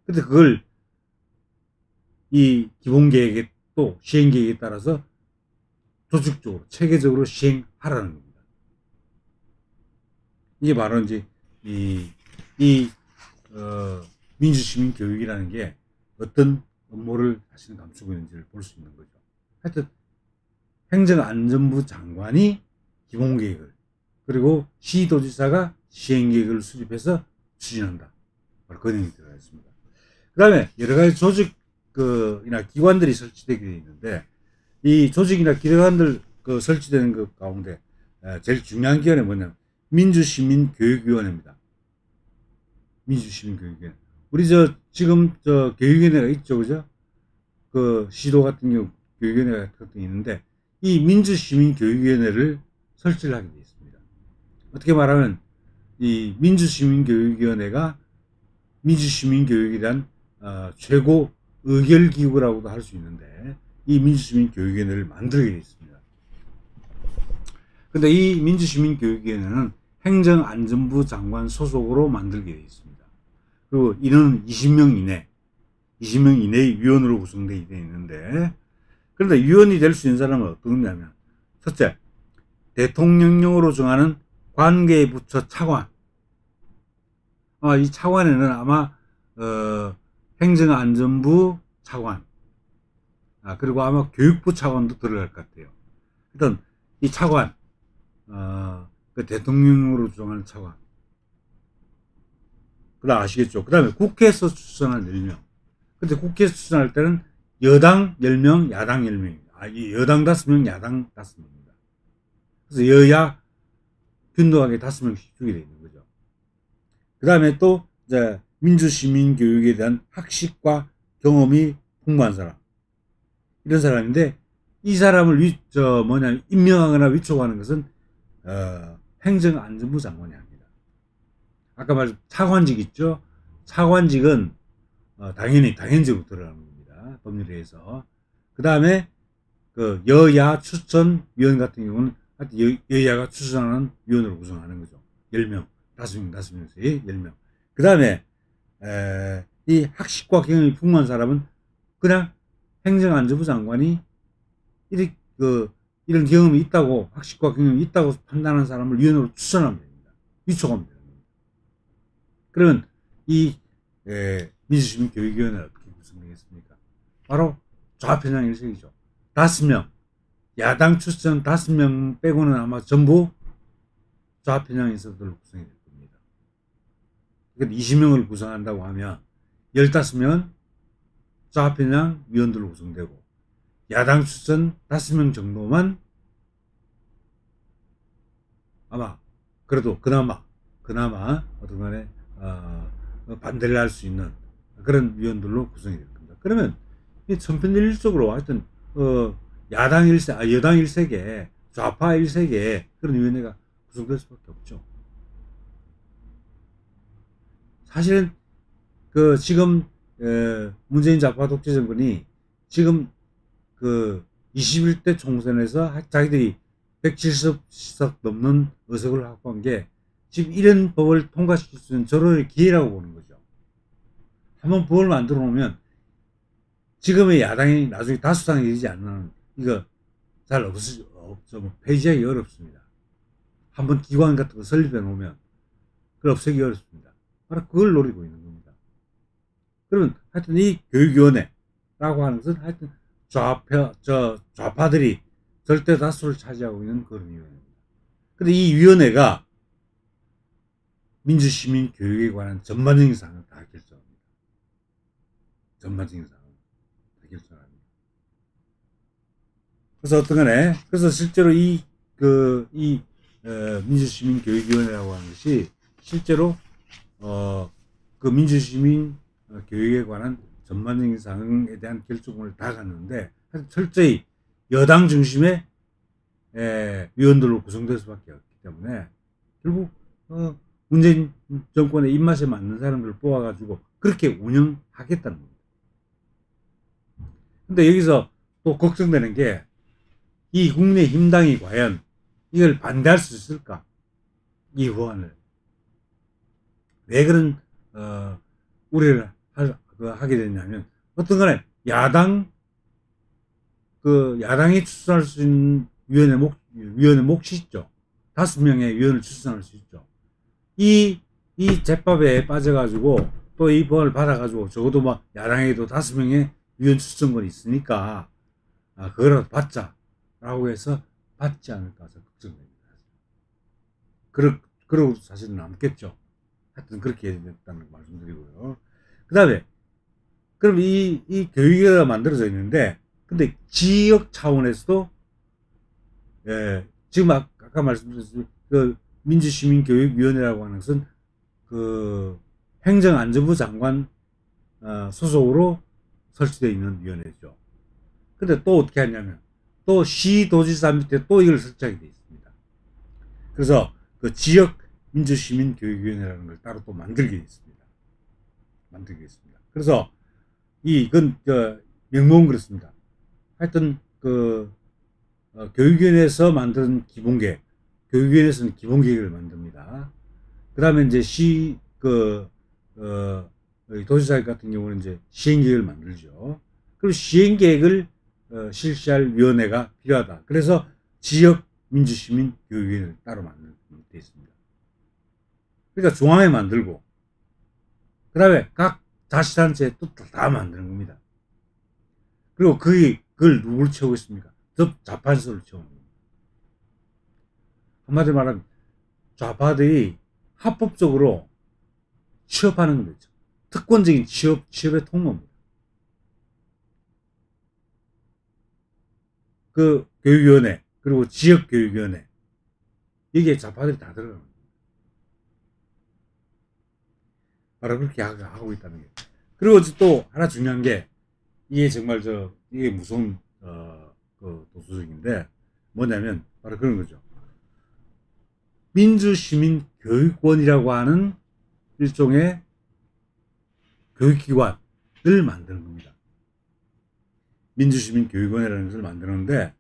근데 그걸 이 기본 계획에 또 시행 계획에 따라서 조직적으로 체계적으로 시행하라는 겁니다. 이게 바로 이제 민주시민 교육이라는 게 어떤 업무를 자신은 감추고 있는지를 볼 수 있는 거죠. 하여튼 행정안전부 장관이 기본 계획을, 그리고 시도지사가 시행 계획을 수립해서 추진한다. 바로 그 내용이 들어가 있습니다. 그 다음에 여러 가지 조직이나 기관들이 설치되게 되어 있는데, 이 조직이나 기관들 설치되는 것 가운데 제일 중요한 기관이 뭐냐면 민주시민교육위원회입니다. 민주시민교육위원회. 우리 지금 교육위원회가 있죠, 그죠? 그 시도 같은 경우 교육위원회 같은 게 있는데, 이 민주시민교육위원회를 설치를 하게 되어 있습니다. 어떻게 말하면 이 민주시민교육위원회가 민주시민교육에 대한 최고 의결기구라고도 할 수 있는데, 이 민주시민교육위원회를 만들게 되어 있습니다. 근데 이 민주시민교육위원회는 행정안전부 장관 소속으로 만들게 되어 있습니다. 그리고 인원은 20명 이내의 위원으로 구성되어 있는데, 그런데 위원이 될 수 있는 사람은 어떤 거냐면, 첫째, 대통령령으로 정하는 관계부처 차관. 이 차관에는 아마 행정안전부 차관, 그리고 아마 교육부 차관도 들어갈 것 같아요. 일단 이 차관, 그 대통령으로 정하는 차관. 그다음 아시겠죠? 그 다음에 국회에서 추천한 10명. 근데 국회에서 추천할 때는 여당 10명, 야당 10명입니다. 여당 5명, 야당 5명입니다. 그래서 여야 균등하게 5명씩 주게 되어 있는 거죠. 그 다음에 또 이제 민주시민 교육에 대한 학식과 경험이 풍부한 사람, 이런 사람인데, 이 사람을 임명하거나 위촉하는 것은 행정안전부 장관이 합니다. 아까 말씀 차관직 있죠? 차관직은 당연히 당연직으로 들어가는 겁니다. 법률에 의해서. 그 다음에 그 여야 추천위원 같은 경우는 여야가 추천하는 위원으로 구성하는 거죠. 10명, 5명에서 10명. 그 다음에 이 학식과 경험이 풍부한 사람은 그냥 행정안전부 장관이 이런 경험이 있다고, 학식과 경험이 있다고 판단하는 사람을 위원으로 추천하면 됩니다. 위촉하면 됩니다. 그러면 이 민주시민교육위원회가 어떻게 구성되겠습니까? 바로 좌편향 일색이죠. 5명, 야당 추천 5명 빼고는 아마 전부 좌편향 인사들로 구성이 될 겁니다. 그러니까 20명을 구성한다고 하면 15명은 좌편향 위원들로 구성되고, 야당 추천 5명 정도만 아마 그래도 그나마 어떤 간에 반대를 할 수 있는 그런 위원들로 구성이 될 겁니다. 그러면 이 천편일률적으로 하여튼 여당 일색에 좌파 일색에 그런 위원회가 구성될 수밖에 없죠. 사실은 그 지금 문재인 좌파 독재 정권이 지금 그 21대 총선에서 자기들이 170석 넘는 의석을 확보한 게 지금 이런 법을 통과시킬 수 있는 절호의 기회라고 보는 거죠. 한번 법을 만들어 놓으면 지금의 야당이 나중에 다수당이 되지 않는, 이거 잘 없죠. 폐지하기 어렵습니다. 한번 기관 같은 거 설립해 놓으면 그걸 없애기 어렵습니다. 바로 그걸 노리고 있는 겁니다. 그러면 하여튼 이 교육위원회라고 하는 것은 하여튼 좌파들이 절대 다수를 차지하고 있는 그런 위원회입니다. 근데 이 위원회가 민주시민 교육에 관한 전반적인 사항을 다 결정합니다. 전반적인 사항을 다 결정합니다. 그래서 어떤 간에, 그래서 실제로 민주시민 교육위원회라고 하는 것이 실제로 그 민주시민 교육에 관한 전반적인 사항에 대한 결정을 다 갖는데, 철저히 여당 중심의 위원들로 구성될 수밖에 없기 때문에 결국 문재인 정권의 입맛에 맞는 사람들을 뽑아가지고 그렇게 운영하겠다는 겁니다. 근데 여기서 또 걱정되는 게, 이 국민의힘당이 과연 이걸 반대할 수 있을까? 이 법안을. 왜 그런 우려를 하게 됐냐면, 어떤 간에 야당이 추천할 수 있는 위원회 몫이 있죠. 5명의 위원을 추천할 수 있죠. 이 제법에 빠져가지고 또 이 법을 받아가지고 적어도 막 야당에도 5명의 위원 추천권이 있으니까 그거라도 받자라고 해서 받지 않을까 해서 걱정됩니다. 그러고 사실은 남겠죠. 하여튼 그렇게 됐다는 말씀드리고요. 그 다음에 그럼 이 교육위가 만들어져 있는데, 근데 지역 차원에서도 지금 아까 말씀드렸듯이 그 민주시민교육위원회라고 하는 것은 그 행정안전부 장관 소속으로 설치되어 있는 위원회죠. 근데 또 어떻게 하냐면, 또 시도지사 밑에 또 이걸 설치하게 되어 있습니다. 그래서 그 지역 민주시민교육위원회라는 걸 따로 또 만들게 있습니다. 그래서 이건 명목은 그렇습니다. 하여튼 교육위원회에서 만든 기본계획, 교육위원회에서는 기본계획을 만듭니다. 그 다음에 이제 도지사 같은 경우는 이제 시행계획을 만들죠. 그리고 시행계획을 실시할 위원회가 필요하다. 그래서 지역 민주시민 교육위원회를 따로 만들게 되어 있습니다. 그러니까 중앙에 만들고, 그 다음에 각 자치단체에 또 다 만드는 겁니다. 그리고 그걸 누구를 채우고 있습니까? 좌판서를 채우는 겁니다. 한마디로 말하면 좌파들이 합법적으로 취업하는 거죠. 특권적인 취업의 통로입니다. 그 교육위원회, 그리고 지역교육위원회, 여기에 좌파들이 다 들어가는 겁니다. 바로 그렇게 하고 있다는 게. 그리고 또 하나 중요한 게, 이게 정말 이게 무서운 그 도수적인데 뭐냐면 바로 그런 거죠. 민주시민교육원이라고 하는 일종의 교육기관을 만드는 겁니다. 민주시민교육원이라는 것을 만드는데,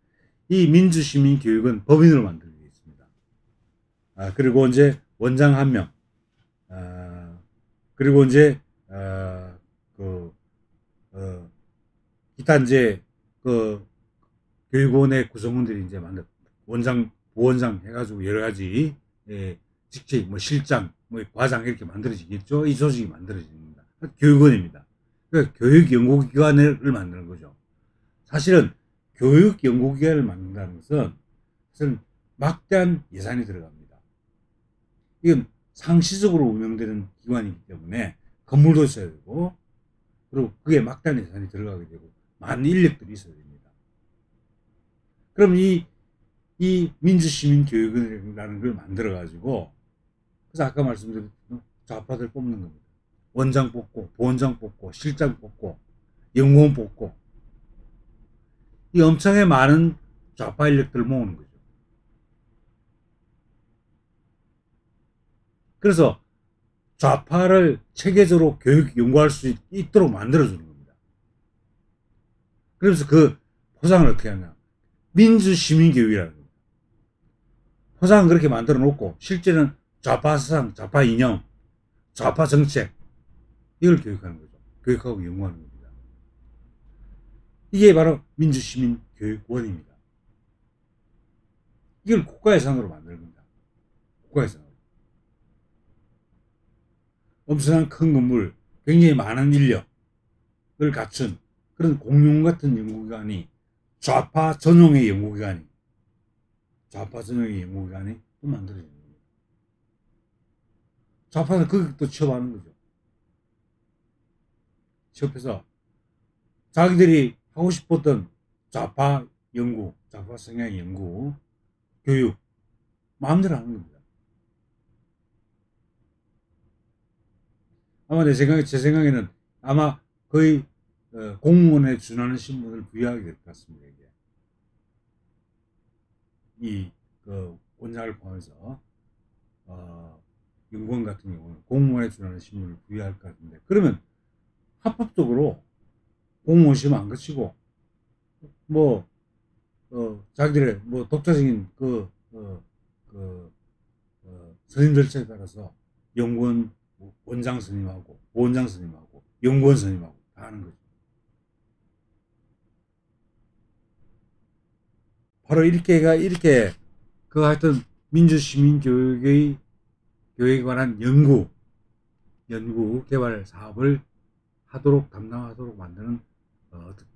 이 민주시민교육원 법인으로 만들게 되어 있습니다. 그리고 이제 원장 1명, 그리고 이제 기타 이제 그 교육원의 구성원들이 이제 원장, 부원장 해가지고 여러 가지 직책, 뭐 실장, 뭐 과장 이렇게 만들어지겠죠. 이 조직이 만들어집니다. 교육원입니다. 그러니까 교육연구기관을 만드는 거죠. 사실은 교육연구기관을 만든다는 것은 막대한 예산이 들어갑니다. 이건 상시적으로 운영되는 기관이기 때문에 건물도 있어야 되고, 그리고 그게 막대한 예산이 들어가게 되고 많은 인력들이 있어야 됩니다. 그럼 이 민주시민교육원이라는 걸 만들어 가지고, 그래서 아까 말씀드린 좌파들 뽑는 겁니다. 원장 뽑고, 부원장 뽑고, 실장 뽑고, 연구원 뽑고, 이 엄청나게 많은 좌파 인력들을 모으는 거죠. 그래서 좌파를 체계적으로 교육 연구할 수 있도록 만들어주는 겁니다. 그래서 그 포장을 어떻게 하냐, 민주시민교육이라는 겁니다. 포장은 그렇게 만들어 놓고 실제는 좌파 사상, 좌파 이념, 좌파 정책, 이걸 교육하는 거죠. 교육하고 연구하는 겁니다. 이게 바로 민주시민교육원입니다. 이걸 국가예산으로 만드는 겁니다. 국가예산으로. 엄청난 큰 건물, 굉장히 많은 인력을 갖춘 그런 공룡 같은 연구기관이, 좌파 전용의 연구기관이 또 만들어지는 겁니다. 좌파는 거기 또 취업하는 거죠. 취업해서 자기들이 하고 싶었던 좌파 연구, 좌파 성향 연구, 교육 마음대로 하는 겁니다. 아마 제 생각에는 아마 거의 공무원에 준하는 신분을 부여하게 될 것 같습니다. 이게 이 원장을 포함해서 연구원 같은 경우는 공무원에 준하는 신분을 부여할 것 같은데, 그러면 합법적으로 공무원 시험 안 거치고 뭐 자기들의 뭐 독자적인 선임 절차에 따라서 연구원 원장 선임하고, 부원장 선임하고, 연구원 선임하고 다 하는 거죠. 바로 이렇게 하여튼 민주시민교육에 관한 연구 개발 사업을 담당하도록 만드는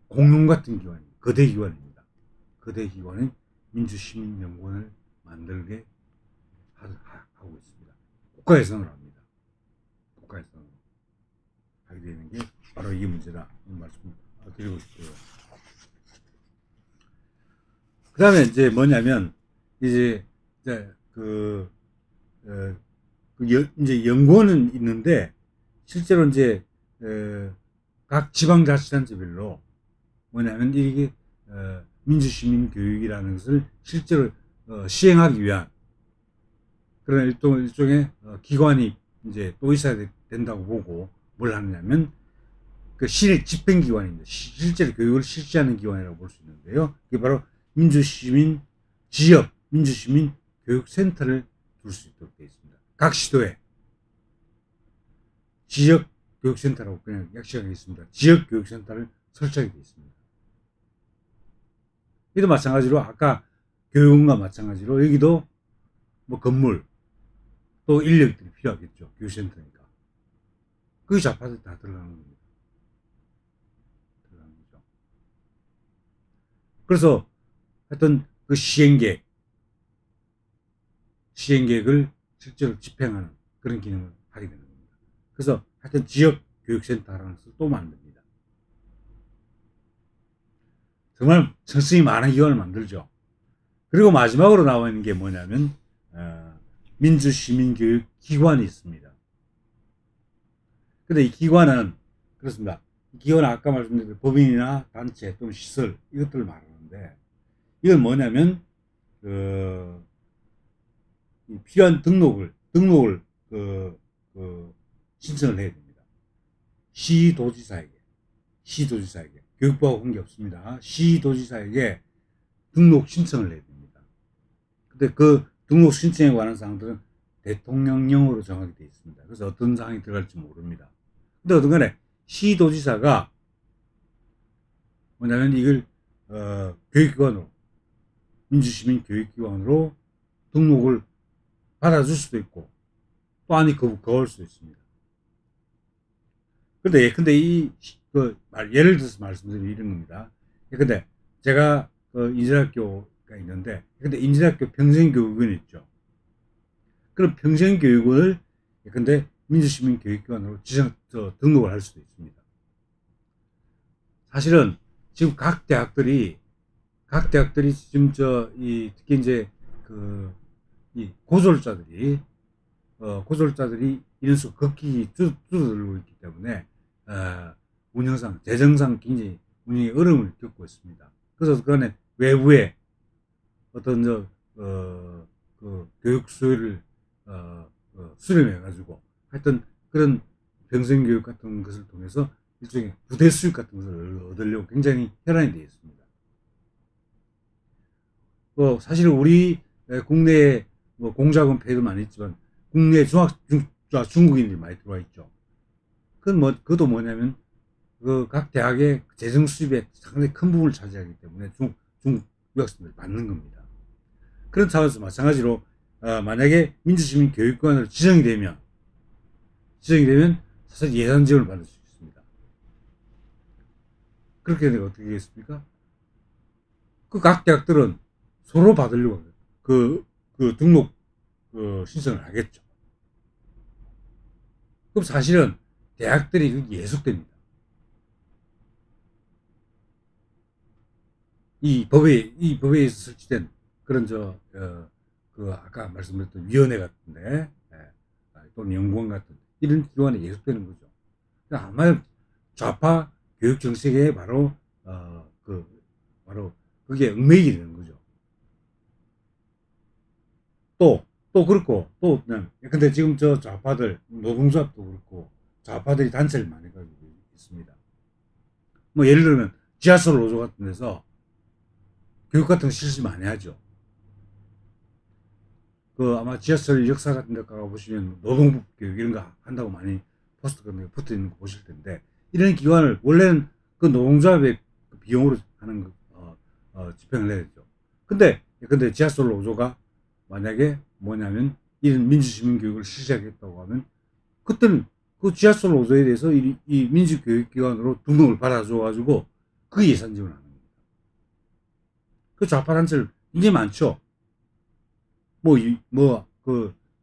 공룡 같은 기관입니다. 거대 기관입니다. 거대 기관인 민주시민연구원을 만들게 하고 있습니다. 국가예산으로 합니다. 국가예산으로 하게 되는 게 바로 이 문제다, 이 말씀 드리고 싶고요. 그 다음에 이제 뭐냐면, 이제 이제 연구원은 있는데, 실제로 이제 각 지방자치단체별로 뭐냐면, 이게 민주시민교육이라는 것을 실제로 시행하기 위한 그런 일종의 기관이 이제 또 있어야 된다고 보고, 뭘 하느냐면 그 시의 집행기관입니다. 실제로 교육을 실시하는 기관이라고 볼 수 있는데요. 그게 바로 지역 민주시민 교육센터를 둘 수 있도록 되어 있습니다. 각 시도에 지역 교육센터라고 그냥 약식하게 있습니다. 지역 교육센터를 설치하게 되어 있습니다. 이도 마찬가지로 아까 교육원과 마찬가지로 여기도 뭐 건물 또 인력들이 필요하겠죠. 교육센터니까. 그게 좌파들이 다 들어가는 겁니다. 그래서 하여튼 그 시행계획을 실제로 집행하는 그런 기능을 하게 되는 겁니다. 그래서 하여튼 지역 교육센터라는 것을 또 만듭니다. 정말 성성이 많은 기관을 만들죠. 그리고 마지막으로 나와 있는 게 뭐냐면 민주시민교육기관이 있습니다. 근데 이 기관은 그렇습니다. 이 기관은 아까 말씀드린 법인이나 단체 또는 시설 이것들을 말하는데, 이건 뭐냐면 필요한 등록을 신청을 해야 됩니다. 시도지사에게 교육부하고 관계없습니다. 시도지사에게 등록 신청을 해야 됩니다. 근데 그 등록 신청에 관한 사항들은 대통령령으로 정하게 되어 있습니다. 그래서 어떤 사항이 들어갈지 모릅니다. 근데 어떤 간에 시도지사가 뭐냐면 이걸 교육기관으로, 민주시민 교육기관으로 등록을 받아줄 수도 있고 또 아니 거부할 수도 있습니다. 근데 예를 들어서 말씀드리면 이런 겁니다. 근데 제가 인제대학교가 있는데, 근데 인제대학교 평생교육원이 있죠. 그럼 평생교육원을 근데 민주시민교육기관으로 등록을 할 수도 있습니다. 사실은 지금 각 대학들이 지금 특히 이제 이 고졸자들이 인수가 극히 줄어들고 있기 때문에 운영상, 재정상 굉장히 운영에 어려움을 겪고 있습니다. 그래서 그 안에 외부에 어떤 교육 수요를 수렴해가지고 하여튼 그런 평생교육 같은 것을 통해서 일종의 부대 수익 같은 것을 얻으려고 굉장히 혈안이 되어 있습니다. 사실 우리 국내에 공자금 폐도 많이 있지만 국내 중국인들이 많이 들어와 있죠. 그것도 뭐냐면 각 대학의 재정 수입에 상당히 큰 부분을 차지하기 때문에 중국 유학생들을 받는 겁니다. 그런 차원에서 마찬가지로 만약에 민주시민 교육관으로 지정이 되면 사실 예산 지원을 받을 수 있습니다. 그렇게 되면 어떻게 되겠습니까? 그 각 대학들은 서로 받으려고 등록 신청을 하겠죠. 그럼 사실은 대학들이 예속됩니다. 이 법에 의해서 설치된 그런 아까 말씀드렸던 위원회 같은데, 또는 연구원 같은 이런 기관에 예속되는 거죠. 아마 좌파 교육 정책에 바로 그게 얽매이게 되는 거죠. 또 그렇고, 근데 지금 좌파들, 노동조합도 그렇고, 좌파들이 단체를 많이 가지고 있습니다. 뭐, 예를 들면, 지하철 노조 같은 데서 교육 같은 거 실시 많이 하죠. 아마 지하철 역사 같은 데 가보시면 노동법 교육 이런 거 한다고 많이 포스터 같은 거 붙어 있는 거 보실 텐데, 이런 기관을 원래는 그 노동조합의 비용으로 하는 집행을 해야 되죠. 근데 지하철 노조가 만약에 뭐냐면 이런 민주시민교육을 실시하겠다고 하면, 그때는 그 지하철 노조에 대해서 이 민주교육기관으로 등록을 받아줘가지고 그 예산 지원을 하는 겁니다. 그 좌파 단체를 굉장히 많죠.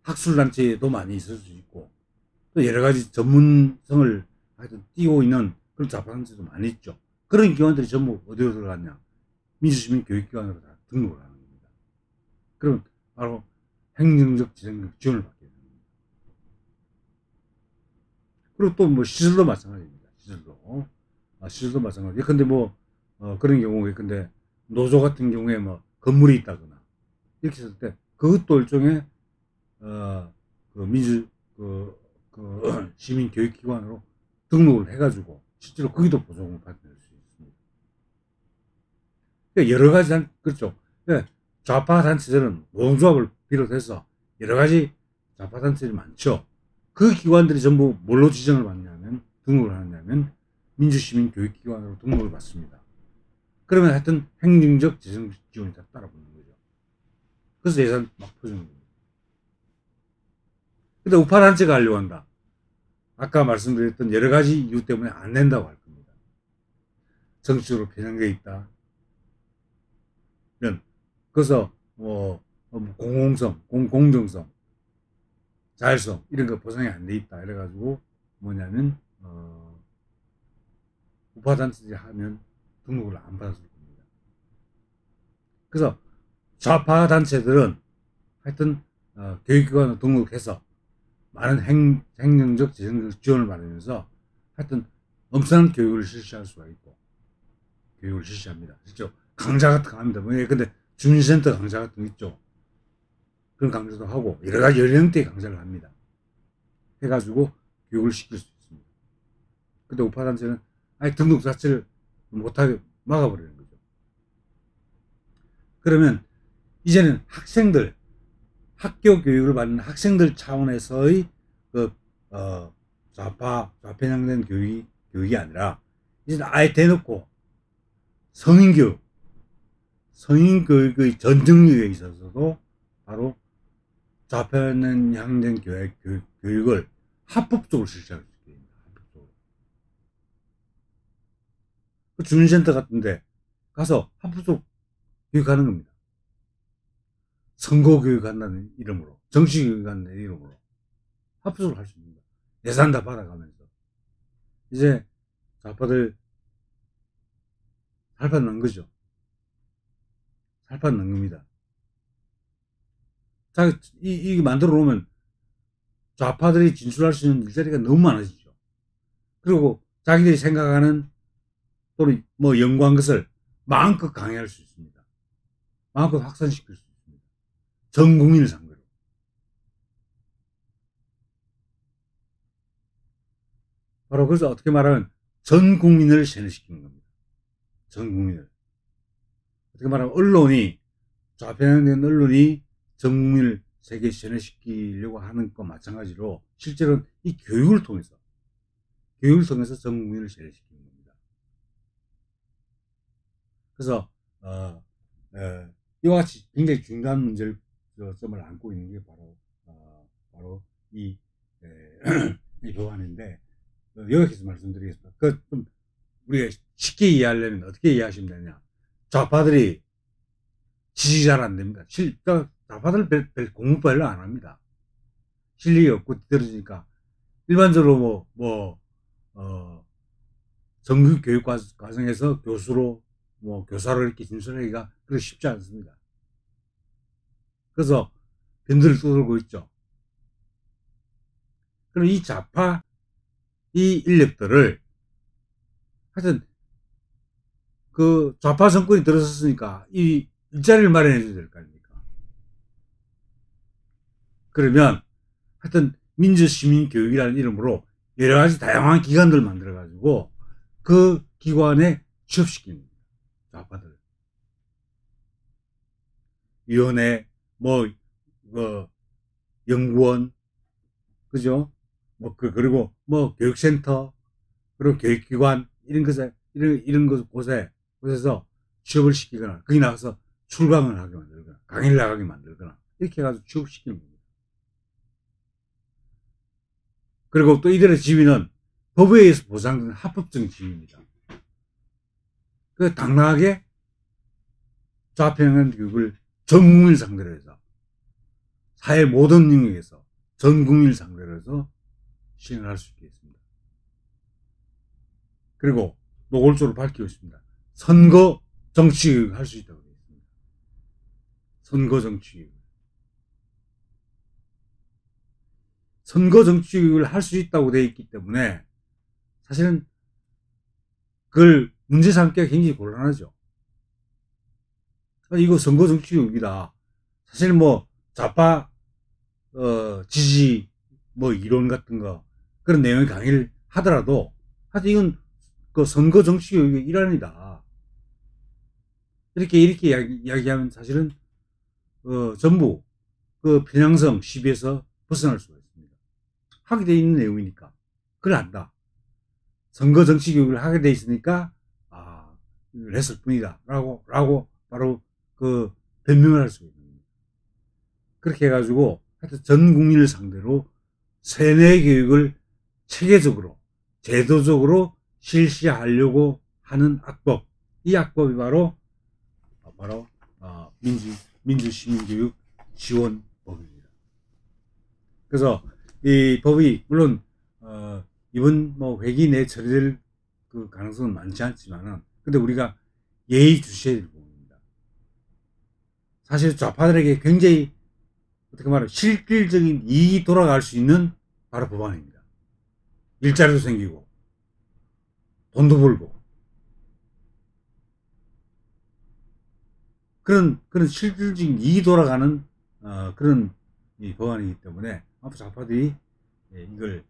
학술단체도 많이 있을 수 있고, 또 여러 가지 전문성을 하여튼 띄고 있는 그런 좌파 단체도 많이 있죠. 그런 기관들이 전부 어디로 들어갔냐? 민주시민교육기관으로 다 등록을 하는 겁니다. 그럼 바로 행정적, 재정적 지원을 받게 됩니다. 그리고 또 시설도 마찬가지입니다. 시설도 마찬가지. 근데 그런 경우에, 근데 노조 같은 경우에 건물이 있다거나 이렇게 했을 때 그것도 일종의 시민교육기관으로 등록을 해가지고 실제로 거기도 보조금을 받을 수 있습니다. 그러니까 여러 가지 그렇죠. 그러니까 좌파 단체들은 노동조합을 비롯해서 여러 가지 좌파 단체들이 많죠. 그 기관들이 전부 뭘로 지정을 받냐면, 등록을 하냐면 민주시민교육기관으로 등록을 받습니다. 그러면 하여튼 행정적, 재정적 지원이 다 따라붙는 거죠. 그래서 예산 막 퍼주는 겁니다. 근데 우파 단체가 하려고 한다. 아까 말씀드렸던 여러 가지 이유 때문에 안 낸다고 할 겁니다. 정치적으로 편향되어 있다. 그래서 공공성, 공정성, 자율성 이런 거 보장이 안 돼 있다. 이래가지고 뭐냐면 우파 단체들이 하면 등록을 안 받아줄 겁니다. 그래서 좌파 단체들은 하여튼 교육기관으로 등록해서 많은 행정적, 재정적 지원을 받으면서 하여튼 엄청난 교육을 실시할 수가 있고, 교육을 실시합니다. 실제로 강좌 같은 거 합니다. 근데 주민센터 강좌 같은 거 있죠. 그런 강좌도 하고, 여러 가지 여러 형태의 강좌를 합니다. 해가지고 교육을 시킬 수 있습니다. 근데 우파단체는 아예 등록 자체를 못하게 막아버리는 거죠. 그러면 이제는 학생들, 학교 교육을 받는 학생들 차원에서의 좌파, 좌편향된 교육이 아니라, 이제 아예 대놓고 성인교육의 전등력에 있어서도 바로 좌편향된 교육을 합법적으로 실시할 수 있습니다. 합법적으로. 그 주민센터 같은데 가서 합법적으로 교육하는 겁니다. 선거 교육한다는 이름으로, 정치 교육한다는 이름으로 합법적으로 할 수 있습니다. 예산 다 받아가면서. 이제 좌파들 살판 난 거죠. 살판 난 겁니다. 이게 만들어 놓으면 좌파들이 진출할 수 있는 일자리가 너무 많아지죠. 그리고 자기들이 생각하는 또는 뭐 연구한 것을 마음껏 강의할 수 있습니다. 마음껏 확산시킬 수 있습니다. 전 국민을 상대로. 바로 그래서 어떻게 말하면 전 국민을 세뇌시키는 겁니다. 전 국민을. 어떻게 말하면 언론이, 좌편향된 언론이 전 국민을 세계 세뇌시키려고 하는 것과 마찬가지로 실제로는 이 교육을 통해서 전 국민을 세뇌시키는 겁니다. 그래서 이와 같이 굉장히 중요한 문제를 점을 안고 있는 게 바로 이 법안인데, 여기서 말씀드리겠습니다. 좀 우리가 쉽게 이해하려면 어떻게 이해하시면 되냐? 좌파들이 지지 잘 안 됩니다. 좌파들 공부 별로 안 합니다. 실력이 없고 뒤떨어지니까 일반적으로 정규 교육 과정에서 교사로 이렇게 진출하기가 그렇게 쉽지 않습니다. 그래서 변들을 떠돌고 있죠. 그럼 이 좌파 이 인력들을 하여튼 그 좌파 정권이 들어섰으니까 이 일자리를 마련해 줘야 될 거 아닙니까? 그러면 하여튼 민주시민교육이라는 이름으로 여러 가지 다양한 기관들을 만들어 가지고 그 기관에 취업시키는 겁니다. 좌파들. 위원회, 연구원, 그죠? 그리고 교육센터, 그리고 교육기관, 이런 곳에서 취업을 시키거나, 거기 나가서 출강을 하게 만들거나, 강의를 나가게 만들거나, 이렇게 해가지고 취업시키는 겁니다. 그리고 또 이들의 지위는 법에 의해서 보장되는 합법적인 지위입니다. 그 당당하게 좌편향된 교육을 전 국민을 상대로 해서, 사회 모든 영역에서 전 국민을 상대로 해서 시행을 할 수 있겠습니다. 그리고 노골적으로 밝히고 있습니다. 선거 정치 교육을 할 수 있다고 되어 있습니다. 선거 정치 교육. 선거 정치 교육을 할 수 있다고 되어 있기 때문에 사실은 그걸 문제 삼기가 굉장히 곤란하죠. 이거 선거 정치 교육이다. 사실 좌파 지지 이론 같은 거 그런 내용의 강의를 하더라도 하여튼 이건 그 선거 정치 교육의 일환이다. 이렇게 이야기하면 사실은 전부 그 편향성 시비에서 벗어날 수가 있습니다. 하게 돼 있는 내용이니까 그걸 안다. 선거 정치 교육을 하게 돼 있으니까 이걸 했을 뿐이다. 라고 바로 그 변명을 할 수가 있습니다. 그렇게 해가지고 하여튼 전 국민을 상대로 세뇌 교육을 체계적으로 제도적으로 실시하려고 하는 악법, 이 악법이 바로 민주시민교육 지원법입니다. 그래서 이 법이 물론 이번 회기 내에 처리될 그 가능성은 많지 않지만은 근데 우리가 예의주시해야 될 부분입니다. 사실 좌파들에게 굉장히 어떻게 말하면 실질적인 이익이 돌아갈 수 있는 바로 법안입니다. 일자리도 생기고 돈도 벌고 그런 실질적인 이익이 돌아가는 그런 이 법안이기 때문에 앞으로 좌파들이 이걸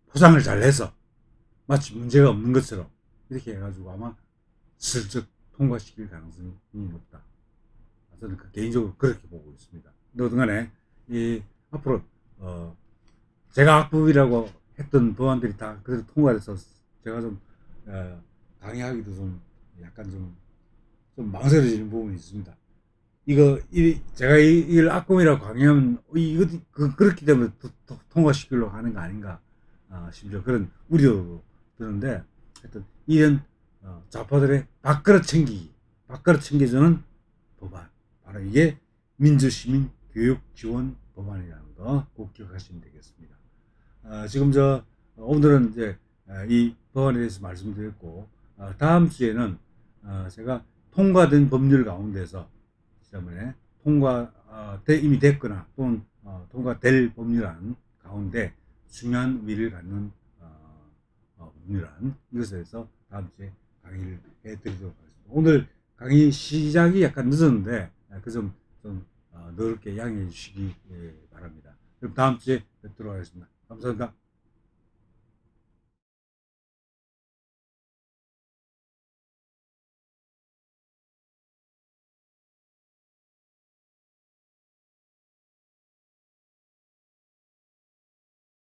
포장을 잘 해서 마치 문제가 없는 것처럼 이렇게 해가지고 아마 슬쩍 통과시킬 가능성이 높다. 저는 개인적으로 그렇게 보고 있습니다. 어떤 간에 앞으로 제가 악법이라고 했던 법안들이 다 그래도 통과돼서 제가 좀 강의하기도 좀 약간 좀 망설여지는 부분이 있습니다. 제가 이걸 악법이라고 강의하면 그렇기 때문에 통과시키려고 하는 거 아닌가 심지어 그런 우려도 드는데 하여튼 이런 좌파들의 밥그릇 챙겨주는 법안, 바로 이게 민주시민 교육 지원 법안이라는 거 꼭 기억하시면 되겠습니다. 지금 오늘은 이제 이 법안에 대해서 말씀드렸고 다음 주에는 제가 통과된 법률 가운데서 지난번에 이미 됐거나 또는 통과될 법률안 가운데 중요한 의미를 갖는 법률안, 이것에 대해서 다음 주에 강의를 해드리도록 하겠습니다. 오늘 강의 시작이 약간 늦었는데 그 점 좀 넓게 양해해 주시기 바랍니다. 그럼 다음 주에 뵙도록 하겠습니다. 감사합니다.